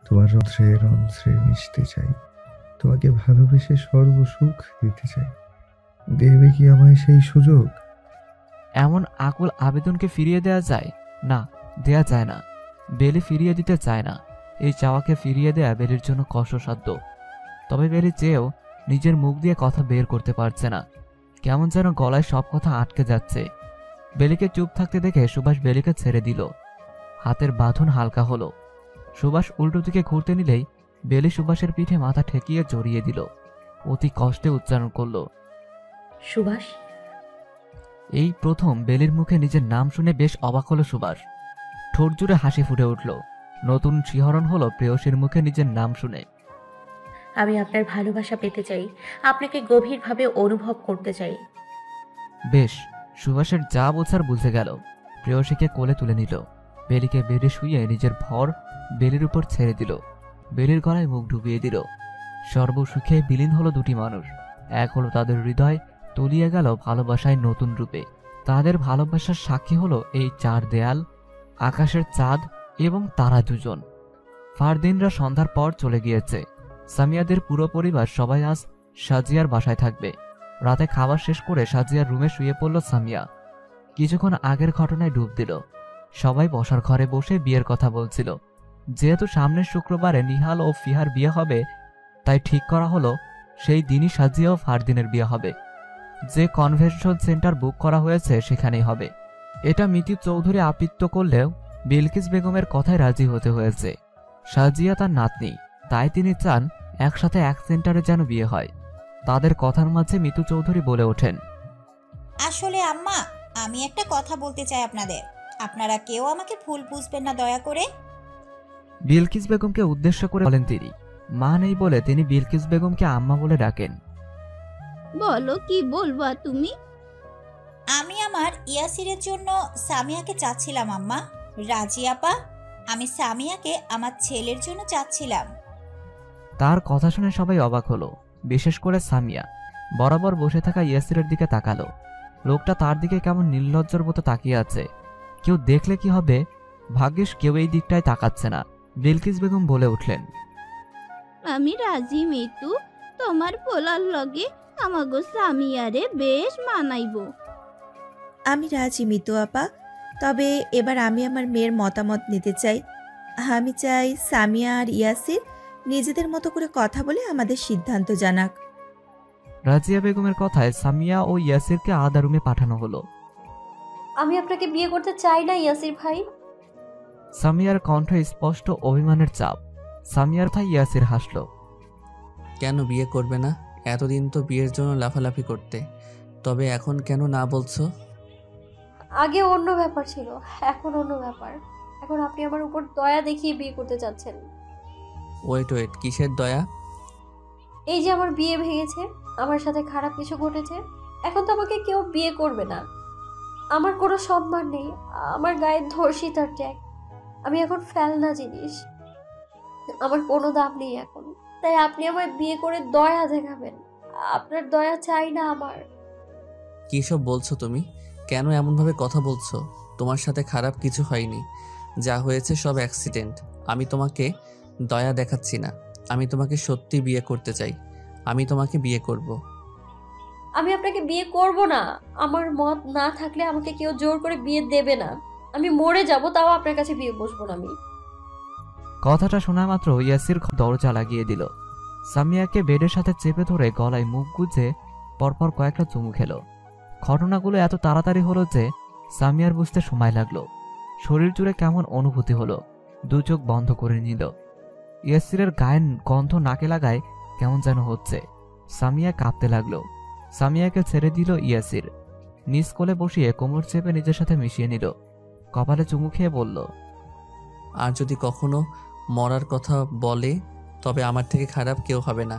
তোমার রন্ধ্রে রন্ধ্রে মিশতে চাই। তোমাকে ভালোবেসে সর্বসুখ দিতে চাই। দেবে কি আমায় সেই সুযোগ? এমন আকুল আবেদনকে ফিরিয়ে দেয়া যায় না, দেয়া যায় না। বেলি ফিরিয়ে দিতে চায় না। এই চাওয়াকে ফিরিয়ে দেয়া বেলির জন্য কষ্টসাধ্য। তবে বেলি চেয়েও নিজের মুখ দিয়ে কথা বের করতে পারছে না। কেমন যেন গলায় সব কথা আটকে যাচ্ছে। বেলিকে চুপ থাকতে দেখে সুভাষ বেলিকে ছেড়ে দিল। হাতের বাঁধন হালকা হলো। সুভাষ উল্টো দিকে ঘুরতে নিলেই বেলি সুভাষের পিঠে মাথা ঠেকিয়ে জড়িয়ে দিল। অতি কষ্টে উচ্চারণ করল, সুভাষ। এই প্রথম বেলির মুখে নিজের নাম শুনে বেশ অবাক হলো সুভাষ। ঠোঁট জুড়ে হাসি ফুটে উঠল। নতুন শিহরণ হলো প্রেয়সীর মুখে নিজের নাম শুনে। আমি আপনার ভালোবাসা পেতে চাই, আপনাকে গভীরভাবে অনুভব করতে চাই। বেশ, সুভাষের যা বোঝার বুঝে গেল। প্রেয়সীকে কোলে তুলে নিল। বেলিকে বেডে শুয়ে নিজের ভর বেলির উপর ছেড়ে দিল। বেলির গলায় মুখ ডুবিয়ে দিল। সর্বসুখে বিলীন হলো দুটি মানুষ। এক হলো তাদের হৃদয়, তলিয়ে গেল ভালোবাসায় নতুন রূপে। তাদের ভালোবাসার সাক্ষী হলো এই চার দেয়াল, আকাশের চাঁদ এবং তারা দুজন। ফারদিনরা সন্ধ্যার পর চলে গিয়েছে। সামিয়াদের পুরো পরিবার সবাই আজ সাজিয়ার বাসায় থাকবে। রাতে খাবার শেষ করে সাজিয়ার রুমে শুয়ে পড়ল সামিয়া। কিছুক্ষণ আগের ঘটনায় ডুব দিল। সবাই বসার ঘরে বসে বিয়ের কথা বলছিল। যেহেতু সামনের শুক্রবারে নিহাল ও ফিহার বিয়ে হবে, তাই ঠিক করা হলো সেই দিনই সাজিয়া ও ফারদিনের বিয়ে হবে। যে কনভেনশন সেন্টার বুক করা হয়েছে সেখানেই হবে। এটা মিতি চৌধুরী আপত্তি করলেও বিলকিস বেগমের কথায় রাজি হতে হয়েছে। সাজিয়া তার নাতনি, তাই তিনি চান একসাথে এক সেন্টারে যেন বিয়ে হয়। তাদের কথার মাঝে মিতু চৌধুরী বলে ওঠেন, আসলে আম্মা, আমি একটা কথা বলতে চাই আপনাদের। আপনারা কেউ আমাকে ভুল বুঝবেন না দয়া করে। বিলকিস বেগমকে উদ্দেশ্য করে বলেন তিনি। মা নেই বলে তিনি বিলকিস বেগমকে আম্মা বলে ডাকেন। বলো কি বলবা তুমি? আমি আমার ইয়াসিরের জন্য সামিয়াকে চাচ্ছিলাম আম্মা। রাজি আপা, আমি সামিয়াকে আমার ছেলের জন্য চাচ্ছিলাম। তার কথা শুনে সবাই অবাক হলো, বিশেষ করে সামিয়া। বরাবর বসে থাকা ইয়াসিরের দিকে তাকালো। লোকটা তার দিকে কেমন নির্লজ্জর মতো তাকিয়ে আছে। কেউ দেখলে কি হবে? ভাগ্যিস কেউ এই দিকটায় তাকাচ্ছে না। বিলকিস বেগম বলে উঠলেন, আমি রাজি মিতু, তোমার পোলার লগে আমাগো সামিয়ারে বেশ মানাইবো। আমি রাজি মিতু আপা, তবে এবার আমি আমার মেয়ের মতামত নিতে চাই। আমি চাই সামিয়া আর ইয়াসির নিজেদের মতো করে কথা বলে আমাদের সিদ্ধান্ত জানাক। রাজিয়া বেগমের কথায় সামিয়া ও ইয়াসিরকে আলাদা রুমে পাঠানো হলো। আমি আপনাকে বিয়ে করতে চাই না ইয়াসির ভাই। সামিয়ার কণ্ঠে স্পষ্ট অভিমানের চাপ। সামিয়ার ভাই ইয়াসির হাসল। কেন বিয়ে করবে না? এতদিন তো বিয়ের জন্য লাফালাফি করতে, তবে এখন কেন না বলছো? আগে অন্য ব্যাপার ছিল, এখন অন্য ব্যাপার। এখন আপনি আমার উপর দয়া দেখিয়ে বিয়ে করতে চাচ্ছেন। ওয়েট, কিসের দয়া? এই যে আমার বিয়ে ভেঙেছে, আমার সাথে খারাপ কিছু ঘটেছে, এখন তো আমাকে কেউ বিয়ে করবে না। আমার কোনো সম্মান নেই, আমার গায়ে ধর্ষিতার ট্যাগ। আমি এখন ফেলনা জিনিস, আমার কোনো দাম নেই এখন। তাই আপনি আমায় বিয়ে করে দয়া দেখাবেন। আপনার দয়া চাই না আমার। কী সব বলছো তুমি? কেন এমনভাবে কথা বলছো? তোমার সাথে খারাপ কিছু হয়নি, যা হয়েছে সব অ্যাক্সিডেন্ট। আমি তোমাকে দয়া দেখাচ্ছি না, আমি তোমাকে সত্যি বিয়ে করতে চাই। আমি তোমাকে বিয়ে করব। আমি আপনাকে বিয়ে করব না। আমার মত না থাকলে আমাকে কেউ জোর করে বিয়ে দেবে না। আমি মরে যাব, তাও আপনার কাছে বিয়ে বসবো না আমি। কথাটা শোনা মাত্র ইয়াসির দরজা লাগিয়ে দিল। সামিয়াকে বেডের সাথে চেপে ধরে গলায় মুখ গুজে পরপর কয়েকটা চুমু খেলো। ঘটনাগুলো এত তাড়াতাড়ি হলো যে সামিয়ার বুঝতে সময় লাগলো। শরীর জুড়ে কেমন অনুভূতি হলো, দু চোখ বন্ধ করে নিল। ইয়াসিরের গায়ের গন্ধ নাকে লাগায় কেমন যেন হচ্ছে। সামিয়া কাঁপতে লাগলো। সামিয়াকে ছেড়ে দিল ইয়াসির। নিজ কোলে বসিয়ে কোমর চেপে নিজের সাথে মিশিয়ে নিল। কপালে চুমু খেয়ে বলল, আর যদি কখনো মরার কথা বলে তবে আমার থেকে খারাপ কেউ হবে না।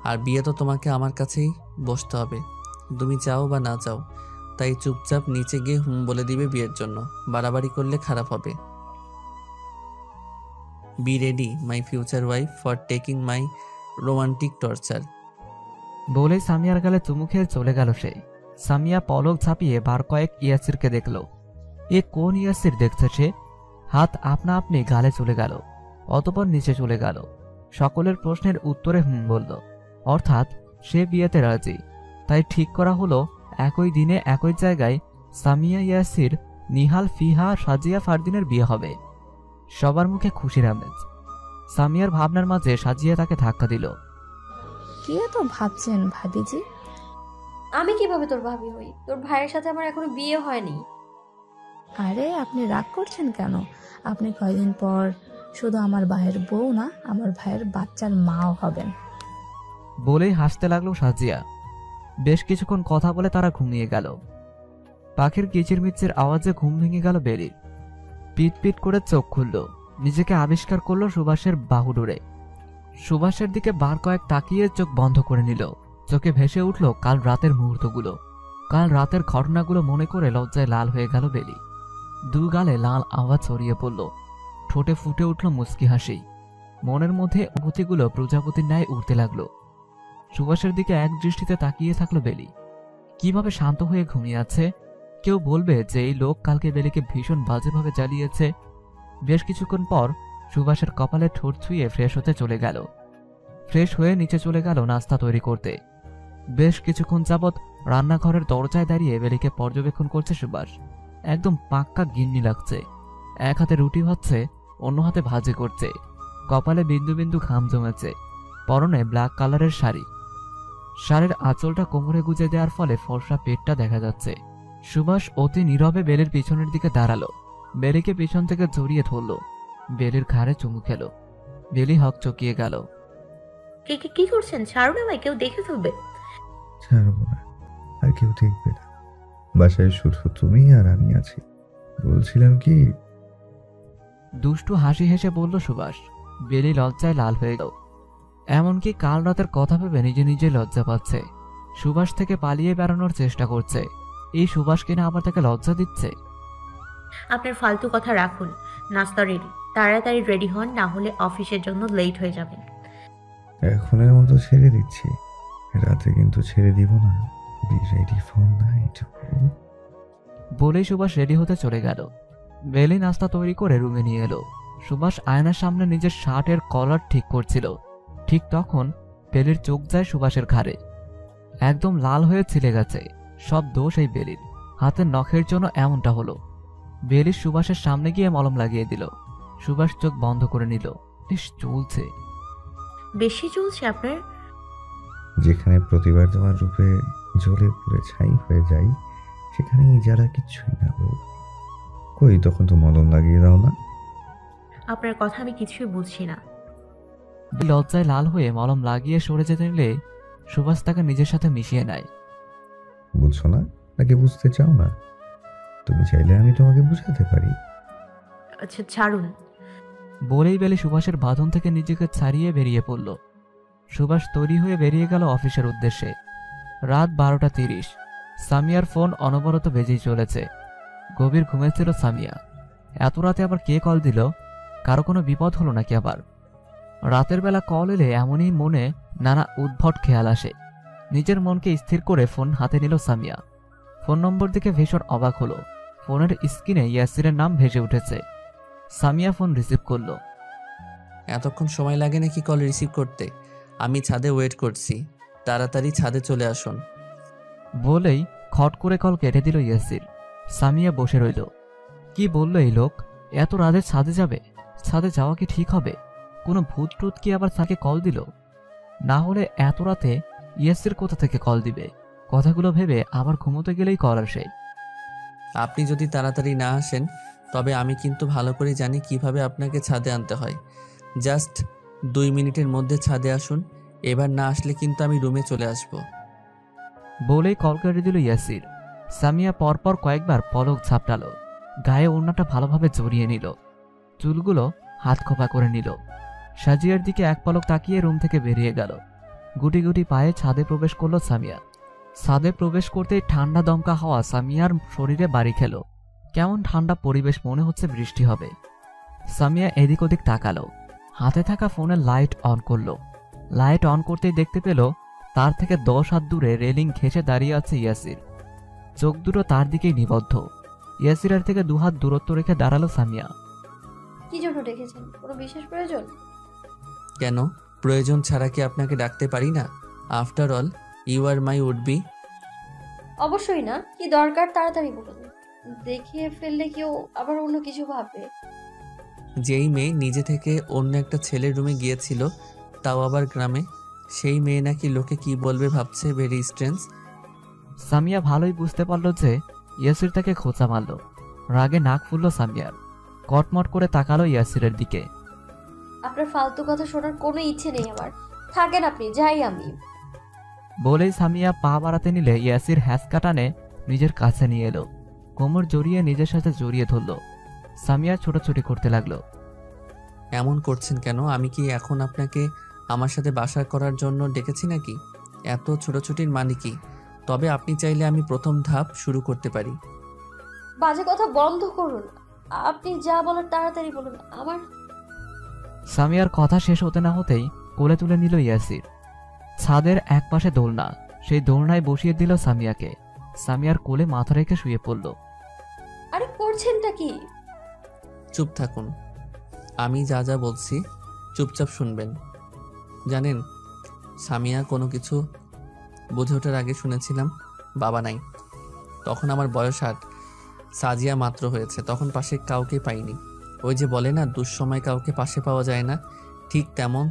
আর বিয়ে তো তোমাকে আমার কাছেই বসতে হবে, তুমি চাও বা না চাও। তাই চুপচাপ নিচে গিয়ে বলে দিবে বিয়ের জন্য। বাড়াবাড়ি করলে খারাপ হবে। Be ready my future wife for taking my romantic torture. বলে সামিয়ার গালে চুমু খেয়ে চলে গেল সে। সামিয়া পলক ঝাঁপিয়ে বার কয়েক ইয়াসিরকে দেখল। এ কোন ইয়াসির দেখছে সে? হাত আপনা আপনি গালে চলে গেল, অতঃপর নিচে চলে গেল। সকলের প্রশ্নের উত্তরে বলল, অর্থাৎ সে বিয়েতে রাজি। তাই ঠিক করা হলো একই দিনে একই জায়গায় সামিয়া, ইয়াসির, নিহাল, ফিহা, সাজিয়া, ফারদিনের বিয়ে হবে। সবার মুখে খুশির আমেজ। সামিয়ার ভাবনার মাঝে সাজিয়া তাকে ধাক্কা দিল। কি এত ভাবছেন ভাবিজি? আমি কিভাবে তোর ভাবি হই? তোর ভাইয়ের সাথে আমার এখনো বিয়ে হয়নি। আরে আপনি রাগ করছেন কেন? আপনি কয়দিন পর শুধু আমার ভাইয়ের বউ না, আমার ভাইয়ের বাচ্চার মাও হবেন। বলেই হাসতে লাগলো সাজিয়া। বেশ কিছুক্ষণ কথা বলে তারা ঘুমিয়ে গেল। পাখির কিচিরমিচির আওয়াজে ঘুম ভেঙে গেল বেলির। পিট পিট করে চোখ খুলল। নিজেকে আবিষ্কার করলো সুভাষের বাহুডোরে। সুভাষের দিকে বার কয়েক তাকিয়ে চোখ বন্ধ করে নিল। চোখে ভেসে উঠল কাল রাতের মুহূর্তগুলো। কাল রাতের ঘটনাগুলো মনে করে লজ্জায় লাল হয়ে গেল বেলি। দু গালে লাল আওয়াজ ছড়িয়ে পড়ল। ঠোঁটে ফুটে উঠল মুচকি হাসি। মনের মধ্যে অনুভূতিগুলো প্রজাপতির ন্যায় উঠতে লাগলো। সুভাষের দিকে এক দৃষ্টিতে তাকিয়ে থাকলো বেলি। কিভাবে শান্ত হয়ে ঘুমিয়ে আছে? কেউ বলবে যে এই লোক কালকে বেলিকে ভীষণ বাজেভাবে জ্বালিয়েছে। বেশ কিছুক্ষণ পর সুভাষের কপালে ঠোঁট ছুঁয়ে ফ্রেশ হতে চলে গেল। ফ্রেশ হয়ে নিচে চলে গেল নাস্তা তৈরি করতে। বেশ কিছুক্ষণ যাবৎ রান্নাঘরের দরজায় দাঁড়িয়ে বেলিকে পর্যবেক্ষণ করছে সুভাষ। একদম পাক্কা গিন্নি লাগছে। এক হাতে রুটি ভাজছে, অন্য হাতে ভাজি করছে। কপালে বিন্দু বিন্দু ঘাম জমেছে। পরনে ব্ল্যাক কালারের শাড়ি। শাড়ির আঁচলটা কোমরে গুজে দেওয়ার ফলে ফর্সা পেটটা দেখা যাচ্ছে। সুভাষ অতি নীরবে বেলির পিছনের দিকে দাঁড়ালো। বেলিকে পিছন থেকে জড়িয়ে ধরল। বেলির ঘাড়ে চুমু খেল। বেলি হক চকিয়ে গেল। কি করছেন? ছাড়ুন আমায়, কেউ দেখে ফেলবে। ছাড়বো না, আর কেউ দেখবে না। বাসায় শুধু তুমি আর আমি আছি। বলছিলাম কি, দুষ্টু হাসি হেসে বলল সুভাষ। বেলি লজ্জায় লাল হয়ে গেল। এমনকি কাল রাতের কথা ভেবে নিজে নিজে লজ্জা পাচ্ছে। সুভাষ থেকে পালিয়ে বেড়ানোর চেষ্টা করছে। এই সুভাষ কিনা আবার তাকে লজ্জা দিচ্ছে। আপনার ফালতু কথা রাখুন, নাস্তা রেডি, তাড়াতাড়ি রেডি হন, না হলে অফিসের জন্য লেট হয়ে যাবেন। এখনের মতো ছেড়ে দিচ্ছি, রাতে কিন্তু ছেড়ে দিব না। Be ready for night. বলেই সুভাষ রেডি হতে চলে গেল। বেলি নাস্তা তৈরি করে রুমে নিয়ে এলো। সুভাষ আয়নার সামনে নিজের শার্টের কলার ঠিক করছিল। ঠিক তখন বেলির চোখ যায় সুভাষের ঘাড়ে। একদম লাল হয়ে ছিলে গেছে। সব দোষ এই বেলির। হাতের নখের জন্য এমনটা হলো। বেলি সুভাষের সামনে গিয়ে মলম লাগিয়ে দিল। সুভাষ চোখ বন্ধ করে নিল। বেশ চলছে। বেশি চলছে আপনার। যেখানে প্রতিবার তোমার রূপে জ্বলে পুড়ে ছাই হয়ে যায়, সেখানে যারা কিচ্ছুই না। কই, তখন তো মলম লাগিয়ে দাও না। আপনার কথা আমি কিছুই বুঝছি না। লজ্জায় লাল হয়ে মলম লাগিয়ে সরে যেতে নিলে সুভাষ তাকে নিজের সাথে মিশিয়ে নেয়। বুঝছো না নাকি বুঝতে চাও না? তুমি চাইলে আমি তোমাকে বুঝাতে পারি। আচ্ছা ছাড়ুন। বলেই বেলি সুভাষের বাঁধন থেকে নিজেকে ছাড়িয়ে বেরিয়ে পড়ল। সুভাষ তৈরি হয়ে বেরিয়ে গেল অফিসের উদ্দেশ্যে। রাত 12:30। সামিয়ার ফোন অনবরত বেজেই চলেছে। গভীর ঘুমেছিল সামিয়া। এত রাতে আবার কে কল দিল? কারো কোনো বিপদ হলো নাকি আবার? রাতের বেলা কল এলে এমনই মনে নানা উদ্ভট খেয়াল আসে। নিজের মনকে স্থির করে ফোন হাতে নিল সামিয়া। ফোন নম্বর দেখে ভীষণ অবাক হলো। ফোনের স্ক্রিনে ইয়াসিরের নাম ভেসে উঠেছে। সামিয়া ফোন রিসিভ করলো। এতক্ষণ সময় লাগে নাকি কল রিসিভ করতে? আমি ছাদে ওয়েট করছি, তাড়াতাড়ি ছাদে চলে আসুন। বলেই খট করে কল কেটে দিল ইয়াসির। সামিয়া বসে রইল। কি বলল এই লোক? এত রাতে ছাদে যাবে? ছাদে যাওয়া কি ঠিক হবে? কোনো ভূত টুত কি আবার তাকে কল দিল? না হলে এত রাতে ইয়াসির কোথা থেকে কল দিবে? কথাগুলো ভেবে আবার ঘুমোতে গেলেই কল আসে। আপনি যদি তাড়াতাড়ি না আসেন তবে আমি কিন্তু ভালো করে জানি কিভাবে আপনাকে ছাদে আনতে হয়। জাস্ট 2 মিনিটের মধ্যে ছাদে আসুন। এবার না আসলে কিন্তু আমি রুমে চলে আসব। বলেই কল কেটে দিল ইয়াসির। সামিয়া পরপর কয়েকবার পলক ঝাপটালো। গায়ে ওড়নাটা ভালোভাবে জড়িয়ে নিল। চুলগুলো হাত খোপা করে নিল। সাজিয়ার দিকে এক পলক তাকিয়ে রুম থেকে বেরিয়ে গেল। গুটি গুটি পায়ে ছাদে প্রবেশ করল সামিয়া। ছাদে প্রবেশ করতেই ঠান্ডা দমকা হাওয়া সামিয়ার শরীরে বাড়ি খেল। কেমন ঠান্ডা পরিবেশ, মনে হচ্ছে বৃষ্টি হবে। সামিয়া এদিক ওদিক তাকালো। হাতে থাকা ফোনের লাইট অন করলো। লাইট অন করতেই দেখতে পেল তার থেকে 10 হাত দূরে রেলিং ঘেঁষে দাঁড়িয়ে আছে ইয়াসির। চোখ দুটো তার দিকেই নিবদ্ধ। ইয়াসিরের থেকে 2 হাত দূরত্ব রেখে দাঁড়ালো সামিয়া। কি জন্য ডেকেছেন? কোনো বিশেষ প্রয়োজন? কেন, প্রয়োজন ছাড়া কি আপনাকে ডাকতে পারি না? After all you are my would be. অবশ্যই না। কি দরকার তাড়াতাড়ি বলুন। দেখিয়ে ফেললে কেউ আবার অন্য কিছু ভাববে। যেই মেয়ে নিজে থেকে অন্য একটা ছেলের রুমে গিয়েছিল, তাও আবার গ্রামে, সেই মেয়ে নাকি লোকে কি বলবে ভাবছে। Very strange. সামিয়া ভালোই বুঝতে পারল যে ইয়াসির তাকে খোঁচা মারল। রাগে নাক ফুলল সামিয়ার। কটমট করে তাকালো ইয়াসিরের দিকে। আপনার ফালতু কথা শোনার কোনো ইচ্ছে নেই আমার। থাকেন আপনি, যাই আমি। বলেই সামিয়া পা বাড়াতে নিলে ইয়াসির হ্যাঁচকা টানে নিজের কাছে নিয়ে এলো। কোমর জড়িয়ে নিজের সাথে জড়িয়ে ধরল। সামিয়া ছোটাছুটি করতে লাগলো। এমন করছেন কেন? আমি কি এখন আপনাকে আমার সাথে বাসা করার জন্য ডেকেছি নাকি? এত ছোটাছুটির মানে কি? তবে আপনি চাইলে আমি প্রথম ধাপ শুরু করতে পারি। বাজে কথা বন্ধ করুন। আপনি যা বলার তাড়াতাড়ি বলুন। আমার সামিয়ার কথা শেষ হতে না হতেই কোলে তুলে নিল ইয়াসির। ছাদের এক পাশে দোলনা, সেই দোলনায় বসিয়ে দিল সামিয়াকে। সামিয়ার কোলে মাথা রেখে শুয়ে পড়ল। আরে করছেনটা কি? চুপ থাকুন। আমি যা যা বলছি চুপচাপ শুনবেন। জানেন, সামিয়া কোনো কিছু বুঝে ওঠার আগে শুনেছিলাম বাবা নাই। তখন আমার বয়স 8। সাজিয়া মাত্র হয়েছে। তখন পাশে কাউকে পাইনি। ওই যে বলে না, দুঃসময় কাউকে পাশে পাওয়া যায় না, ঠিক তেমন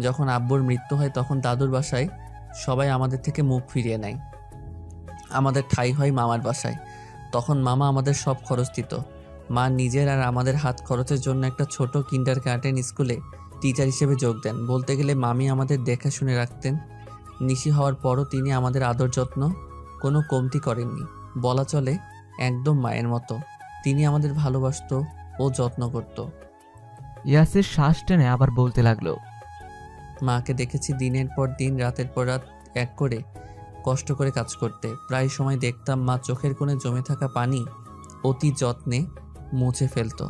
যখন আব্বুর মৃত্যু হয় তখন দাদুর বাসায় সবাই আমাদের থেকে মুখ ফিরিয়ে নেয়। আমাদের ঠাঁই হয় মামার বাসায়। তখন মামা আমাদের সব খরচ দিত। মা নিজের আর আমাদের হাত খরচের জন্য একটা ছোট কিন্ডারগার্টেন স্কুলে টিচার হিসেবে যোগ দেন। বলতে গেলে মামি আমাদের দেখাশুনে রাখতেন। নিশি হওয়ার পরও তিনি আমাদের আদর যত্ন কোনো কমতি করেননি। বলা চলে একদম মায়ের মতো। তিনি আমাদের ভালোবাসতো ও যত্ন করত। ইয়াসির শ্বাস টেনে আবার বলতে লাগলো, মাকে দেখেছি দিনের পর দিন রাতের পর রাত এক করে কষ্ট করে কাজ করতে। প্রায় সময় দেখতাম মা চোখের কোণে জমে থাকা পানি অতি যত্নে মুছে ফেলতো।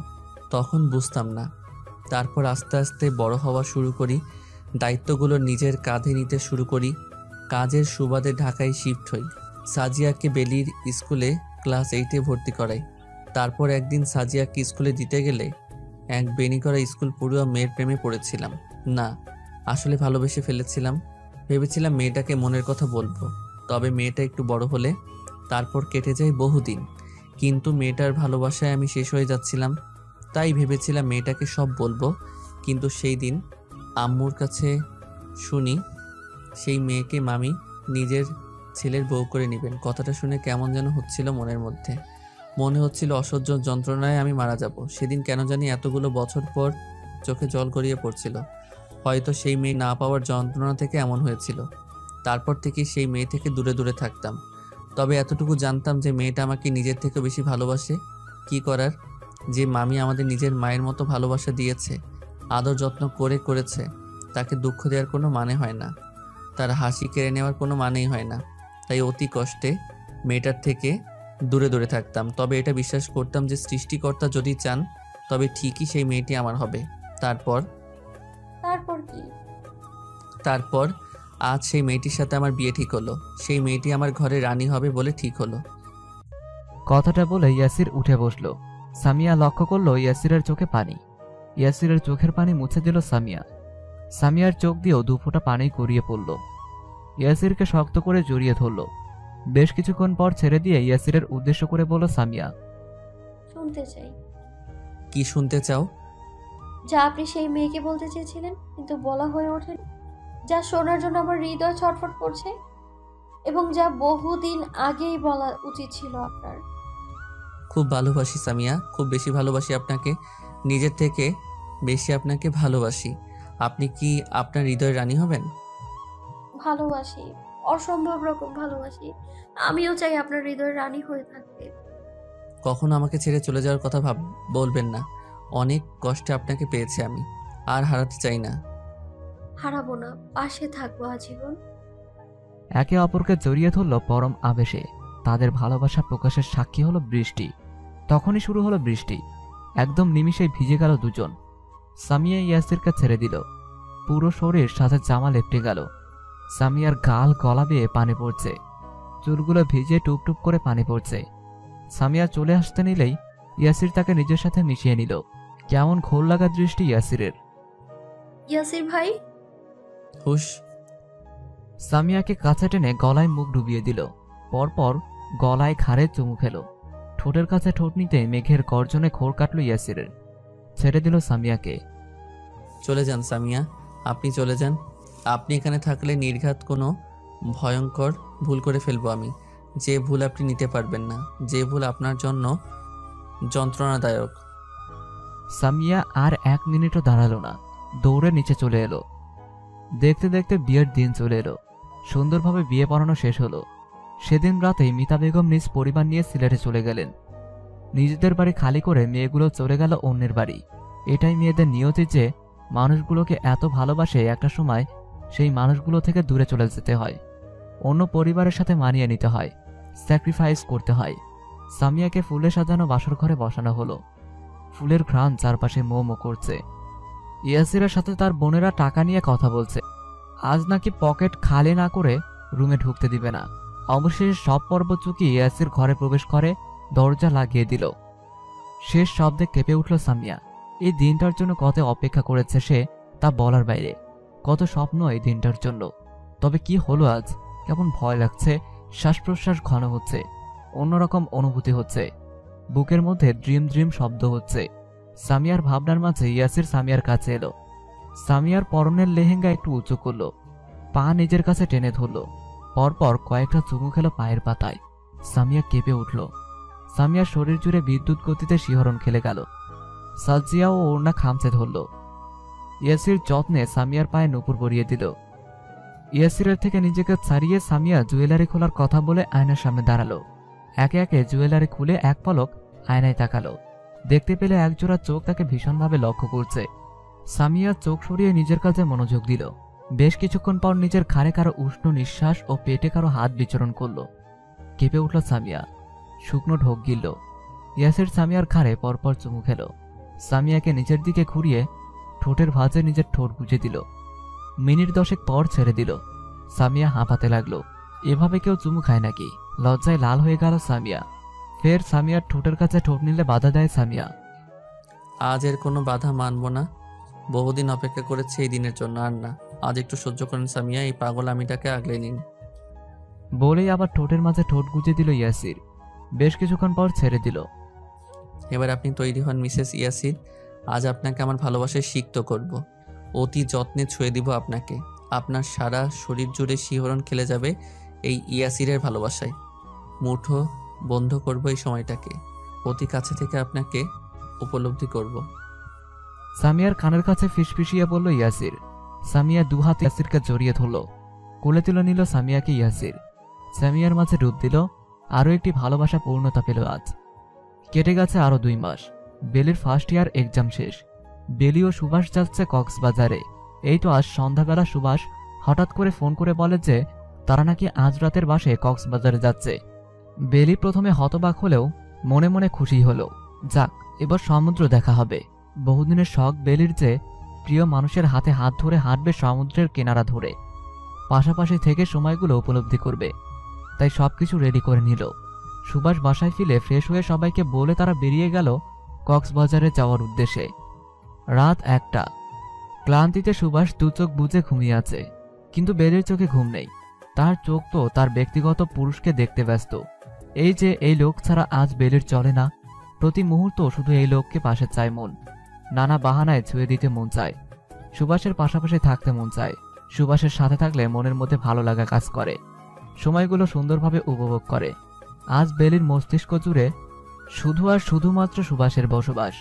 তখন বুঝতাম না। তারপর আস্তে আস্তে বড় হওয়া শুরু করি, দায়িত্বগুলো নিজের কাঁধে নিতে শুরু করি। কাজের সুবাদে ঢাকায় শিফট হই। সাজিয়াকে বেলির স্কুলে ক্লাস 8-এ ভর্তি করাই। তারপর একদিন সাজিয়াকে স্কুলে দিতে গেলে এক বেনি করা স্কুল পড়ুয়া মেয়ের প্রেমে পড়েছিলাম। না, আসলে ভালোবেসে ফেলেছিলাম। ভেবেছিলাম মেয়েটাকে মনের কথা বলবো, তবে মেয়েটা একটু বড় হলে। তারপর কেটে যায় বহুদিন, কিন্তু মেয়েটার ভালোবাসায় আমি শেষ হয়ে যাচ্ছিলাম। তাই ভেবেছিলাম মেয়েটাকে সব বলবো, কিন্তু সেই দিন আম্মুর কাছে শুনি সেই মেয়েকে মামি নিজের ছেলের বউ করে নেবেন। কথাটা শুনে কেমন যেন হচ্ছিল মনের মধ্যে। মনে হচ্ছিল অসহ্য যন্ত্রণায় আমি মারা যাব। সেদিন কেন জানি এতগুলো বছর পর চোখে জল গড়িয়ে পড়ছিল। হয়তো সেই মেয়ে না পাওয়ার যন্ত্রণা থেকে এমন হয়েছিল। তারপর থেকে সেই মেয়ে থেকে দূরে দূরে থাকতাম। তবে এতটুকু জানতাম যে মেয়েটা আমাকে নিজের থেকে বেশি ভালোবাসে। কি করার, যে মামি আমাদের নিজের মায়ের মতো ভালোবাসা দিয়েছে, আদর যত্ন করেছে, তাকে দুঃখ দেওয়ার কোনো মানে হয় না, তার হাসি কেড়ে নেওয়ার কোনো মানেই হয় না। তাই অতি কষ্টে মেয়েটার থেকে দূরে দূরে থাকতাম। তবে এটা বিশ্বাস করতাম যে সৃষ্টিকর্তা যদি চান তবে ঠিকই সেই মেয়েটি আমার হবে। তারপর কি? তারপর আজ সেই মেয়েটির সাথে আমার বিয়ে ঠিক হলো। সেই মেয়েটি আমার ঘরে রানী হবে বলে ঠিক হলো। কথাটা বলে ইয়াসির উঠে বসলো। সামিয়া লক্ষ্য করলো ইয়াসিরের চোখে পানি। ইয়াসিরের চোখের পানি মুছে দিল সামিয়া। সামিয়ার চোখ দিয়েও 2 ফোঁটা পানি গড়িয়ে পড়ল। ইয়াসিরকে শক্ত করে জড়িয়ে ধরল। বেশ কিছুক্ষণ পর ছেড়ে দিয়ে ইয়াসিরের উদ্দেশ্য করে বলল সামিয়া, শুনতে চাই। কি শুনতে চাও? যা আপনি সেই মেয়েকে বলতে চেয়েছিলেন কিন্তু বলা হয়ে ওঠেনি, যা শোনার জন্য আমার হৃদয় ছটফট করছে, এবং যা বহুদিন আগেই বলা উচিত ছিল আপনার। খুব ভালোবাসি সামিয়া, খুব বেশি ভালোবাসি আপনাকে। নিজের থেকে বেশি আপনাকে ভালোবাসি। আপনি কি আপনার হৃদয়ের রানী হবেন? ভালোবাসি, অসম্ভব রকম ভালোবাসি। আমিও চাই আপনার হৃদয়ের রানী হয়ে থাকতে। কখনো আমাকে ছেড়ে চলে যাওয়ার কথা বলবেন না। অনেক কষ্টে আপনাকে পেয়েছি আমি, আর হারাতে চাই না। হারাবো না, পাশে থাকবো আজীবন। একে অপরকে জড়িয়ে ধরল পরম আবেশে। তাদের ভালোবাসা প্রকাশের সাক্ষী হলো বৃষ্টি। তখনই শুরু হলো বৃষ্টি। একদম নিমিষেই ভিজে গেল দুজন। সামিয়া ইয়াসিরকে ছেড়ে দিল। পুরো শরীর সাথে জামা লেপটে গেল। সামিয়ার গাল গলা বেয়ে পানি পড়ছে, চুলগুলো ভিজে টুপটুপ করে পানি পড়ছে। সামিয়া চলে আসতে নিলেই ইয়াসির তাকে নিজের সাথে মিশিয়ে নিল। কেমন ঘোর লাগা দৃষ্টি ইয়াসিরের। ইয়াসির ভাই। হুশ। সামিয়াকে কাছে টেনে গলায় মুখ ডুবিয়ে দিল। পরপর গলায় ঘাড়ে চুমু খেল। ঠোঁটের কাছে ঠোঁট নিতে মেঘের গর্জনে ঘোর কাটল ইয়াসিরের। ছেড়ে দিল সামিয়াকে। চলে যান সামিয়া, আপনি চলে যান। আপনি এখানে থাকলে নির্ঘাত কোনো ভয়ঙ্কর ভুল করে ফেলবো আমি, যে ভুল আপনি নিতে পারবেন না, যে ভুল আপনার জন্য যন্ত্রণাদায়ক। সামিয়া আর 1 মিনিটও দাঁড়ালো না, দৌড়ে নিচে চলে এলো। দেখতে দেখতে বিয়ের দিন চলে এলো। সুন্দরভাবে বিয়ে পড়ানো শেষ হলো। সেদিন রাতেই মিতা বেগম নিজ পরিবার নিয়ে সিলেটে চলে গেলেন। নিজেদের বাড়ি খালি করে মেয়েগুলো চলে গেল অন্যের বাড়ি। এটাই মেয়েদের নিয়তি যে মানুষগুলোকে এত ভালোবাসে একটা সময় সেই মানুষগুলো থেকে দূরে চলে যেতে হয়, অন্য পরিবারের সাথে মানিয়ে নিতে হয়, স্যাক্রিফাইস করতে হয়। সামিয়াকে ফুলে সাজানো বাসর ঘরে বসানো হলো। ফুলের ঘ্রাণ চারপাশে মো মো করছে। ইয়াসিরের সাথে তার বোনেরা টাকা নিয়ে কথা বলছে। আজ নাকি পকেট খালি না করে রুমে ঢুকতে দিবে না। অবশেষে সব পর্ব চুকিয়ে ইয়াসির ঘরে প্রবেশ করে দরজা লাগিয়ে দিল। শেষ শব্দে কেঁপে উঠল সামিয়া। এই দিনটার জন্য কত অপেক্ষা করেছে সে, তা বলার বাইরে। কত স্বপ্ন এই দিনটার জন্য। তবে কি হলো আজ? কেমন ভয় লাগছে, শ্বাস প্রশ্বাস ঘন হচ্ছে, অন্যরকম অনুভূতি হচ্ছে। বুকের মধ্যে ড্রিম ড্রিম শব্দ হচ্ছে। সামিয়ার ভাবনার মাঝে ইয়াসির সামিয়ার কাছে এলো। সামিয়ার পরনের লেহেঙ্গা একটু উঁচু করল, পা নিজের কাছে টেনে ধরল। পরপর কয়েকটা চুমু খেল পায়ের পাতায়। সামিয়া কেঁপে উঠল। সামিয়ার শরীর জুড়ে বিদ্যুৎ গতিতে শিহরণ খেলে গেল। সাজিয়া ও ওড়না খামচে ধরল। ইয়াসির যত্নে সামিয়ার পায়ে নুপুর পরিয়ে দিল। ইয়াসিরের থেকে নিজেকে ছাড়িয়ে সামিয়া জুয়েলারি খোলার কথা বলে আয়নার সামনে দাঁড়ালো। একে একে জুয়েলারি খুলে এক পলক আয়নায় তাকালো, দেখতে পেলে একজোড়া চোখ তাকে ভীষণভাবে লক্ষ্য করছে। সামিয়া চোখ সরিয়ে নিজের কাজে মনোযোগ দিল। বেশ কিছুক্ষণ পর নিজের ঘাড়ে কারো উষ্ণ নিঃশ্বাস ও পেটে কারো হাত বিচরণ করলো। কেঁপে উঠল সামিয়া, শুকনো ঢোক গিলল। ইয়াসির সামিয়ার ঘাড়ে পরপর চুমু খেল। সামিয়াকে নিচের দিকে ঘুরিয়ে ঠোঁটের ভাঁজে নিজের ঠোঁট গুঁজে দিল। মিনিট 10 পর ছেড়ে দিল। সামিয়া হাঁপাতে লাগলো। এভাবে কেউ চুমু খায় নাকি? লজ্জায় লাল হয়ে গেল সামিয়া। ফের সামিয়ার ঠোঁটের কাছে ঠোঁট নিলে বাধা দেয় সামিয়া। আজ এর কোনো বাধা মানব না। বহুদিন অপেক্ষা করেছে এই দিনের জন্য, আর না। আজ একটু সহ্য করেন সামিয়া, এই পাগল আমিটাকে আগলে নিন। বলেই আবার ঠোঁটের মাঝে ঠোঁট গুঁজে দিল ইয়াসির। বেশ কিছুক্ষণ পর ছেড়ে দিল। এবার আপনি তৈরি হন মিসেস ইয়াসির। আজ আপনাকে আমার ভালোবাসায় সিক্ত করব। অতি যত্নে ছুঁয়ে দিব আপনাকে। আপনার সারা শরীর জুড়ে শিহরণ খেলে যাবে এই ইয়াসিরের ভালোবাসায়। মুঠো বন্ধ করব এই সময়টাকে। অতি কাছে থেকে আপনাকে উপলব্ধি করব। সামিয়ার কানের কাছে ফিসফিসিয়ে বলল ইয়াসির। সামিয়া দুহাতে ইয়াসিরকে জড়িয়ে ধরল। কোলে তুলে নিল সামিয়াকে ইয়াসির। সামিয়ার মাঝে ডুব দিল। আরও একটি ভালোবাসা পূর্ণতা পেল আজ। কেটে গেছে আরো 2 মাস। বেলির ফার্স্ট ইয়ার এক্সাম শেষ। বেলি ও সুভাষ যাচ্ছে কক্সবাজারে। এই তো আজ সন্ধ্যাবেলা সুভাষ হঠাৎ করে ফোন করে বলে যে তারা নাকি আজ রাতের বাসে কক্সবাজারে যাচ্ছে। বেলি প্রথমে হতবাক হলেও মনে মনে খুশি হলো। যাক, এবার সমুদ্র দেখা হবে। বহুদিনের শখ বেলির যে প্রিয় মানুষের হাতে হাত ধরে হাঁটবে সমুদ্রের কিনারা ধরে, পাশাপাশি থেকে সময়গুলো উপলব্ধি করবে। তাই সবকিছু রেডি করে নিল। সুভাষ বাসায় ফিরে ফ্রেশ হয়ে সবাইকে বলে তারা বেরিয়ে গেল কক্সবাজারে যাওয়ার উদ্দেশ্যে। রাত 1টা। ক্লান্তিতে সুভাষ 2 চোখ বুজে ঘুমিয়ে আছে, কিন্তু বেলির চোখে ঘুম নেই। তার চোখ তো তার ব্যক্তিগত পুরুষকে দেখতে ব্যস্ত। এই যে এই লোক ছাড়া আজ বেলির চলে না। প্রতি মুহূর্ত শুধু এই লোককে পাশে চায় মন। নানা বাহানায় ছুঁয়ে দিতে মন চায়। সুভাষের পাশাপাশি থাকতে মন চায়। সুভাষের সাথে থাকলে মনের মধ্যে ভালো লাগা কাজ করে। সময়গুলো সুন্দরভাবে উপভোগ করে। আজ বেলির মস্তিষ্ক জুড়ে শুধু আর শুধুমাত্র সুভাষের বসবাস।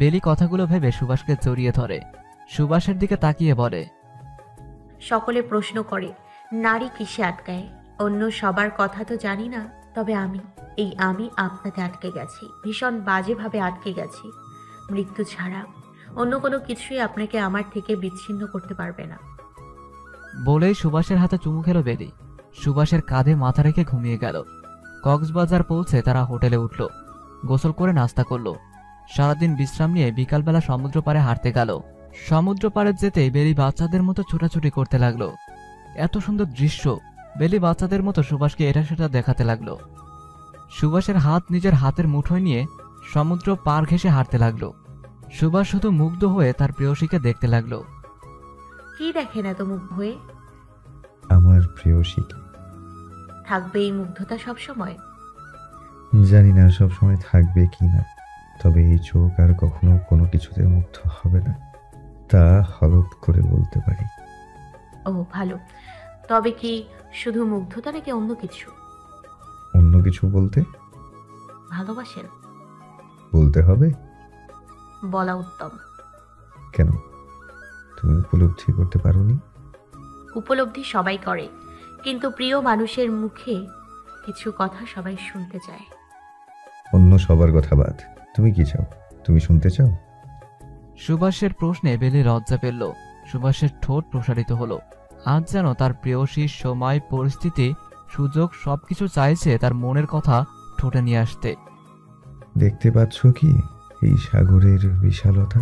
বেলি কথাগুলো ভেবে সুভাষকে জড়িয়ে ধরে। সুভাষের দিকে তাকিয়ে বলে, সকলে প্রশ্ন করে নারী কিসে আটকায়। অন্য সবার কথা তো জানি না, তবে আমি আপনাতে আটকে গেছি। ভীষণ বাজেভাবে আটকে গেছি। মৃত্যু ছাড়া অন্য কোনো কিছুই আপনাকে আমার থেকে বিচ্ছিন্ন করতে পারবে না। বলেই সুভাষের হাতে চুমু খেল বেলি। সুভাষের কাঁধে মাথা রেখে ঘুমিয়ে গেল। কক্সবাজার পৌঁছে তারা হোটেলে উঠল। গোসল করে নাস্তা করল। সারাদিন বিশ্রাম নিয়ে বিকালবেলা সমুদ্র পাড়ে হাঁটতে গেল। সমুদ্র পাড়ে যেতেই বেলি বাচ্চাদের মতো ছোটাছুটি করতে লাগলো। এত সুন্দর দৃশ্য। বেলি বাচ্চাদের মতো সুভাষকে এটা সেটা দেখাতে লাগলো। সুভাষের হাত নিজের হাতের মুঠোয় নিয়ে সমুদ্র পার ঘেঁষে হাঁটতে লাগলো। সুভাষ শুধু মুগ্ধ হয়ে তার প্রেয়সীকে দেখতে লাগলো। কি দেখেন এত মুগ্ধ হয়ে? আমার প্রেয়সীকে। থাকবে এই মুগ্ধতা সব সময়? জানি না সব সময় থাকবে কি না, তবে এই চোখ আর কখনো কোনো কিছুতে মুগ্ধ হবে না, তা হলফ করে বলতে পারি। ও ভালো। তবে কি শুধু মুগ্ধতা নাকি অন্য কিছু? অন্য কিছু বলতে? ভালোবাসেন? বলতে হবে? বলা উত্তম। কেন, তুমি উপলব্ধি করতে পারোনি? উপলব্ধি সবাই করে, কিন্তু প্রিয় মানুষের মুখে কিছু কথা সবাই শুনতে চায়। অন্য সবার কথা বাদ, তুমি কি চাও? তুমি শুনতে চাও? সুভাষের প্রশ্নে বেলি লজ্জা পেল। সুভাষের ঠোঁট প্রসারিত হলো। আজ যেন তার প্রেয়সীর সময়, পরিস্থিতি, সুযোগ সবকিছু চাইছে তার মনের কথা ঠোঁটে নিয়ে আসতে। দেখতে পাচ্ছ কি এই সাগরের বিশালতা?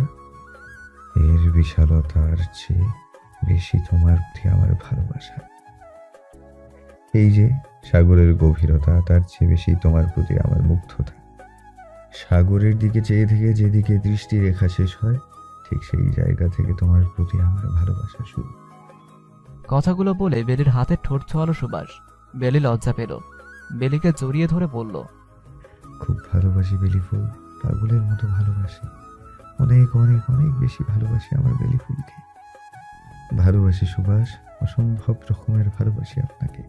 এর বিশালতার চেয়ে বেশি তোমার প্রতি আমার ভালোবাসা। এই যে সাগরের গভীরতা, তার চেয়ে বেশি তোমার প্রতি আমার মুগ্ধতা। সাগরের দিকে চেয়ে থেকে যেদিকে দৃষ্টি রেখা শেষ হয়, ঠিক সেই জায়গা থেকে তোমার প্রতি আমার ভালোবাসা শুরু। কথাগুলো বলে বেলির হাতে ঠোঁট ছোঁয়ালো সুভাষ। বেলি লজ্জা পেল। বেলিকে জড়িয়ে ধরে বলল, খুব ভালোবাসি বেলি ফুল, পাগলের মতো ভালোবাসি। অনেক অনেক অনেক বেশি ভালোবাসি আমার বেলি ফুলকে। ভালোবাসি সুভাষ, অসম্ভব রকমের ভালোবাসি আপনাকে।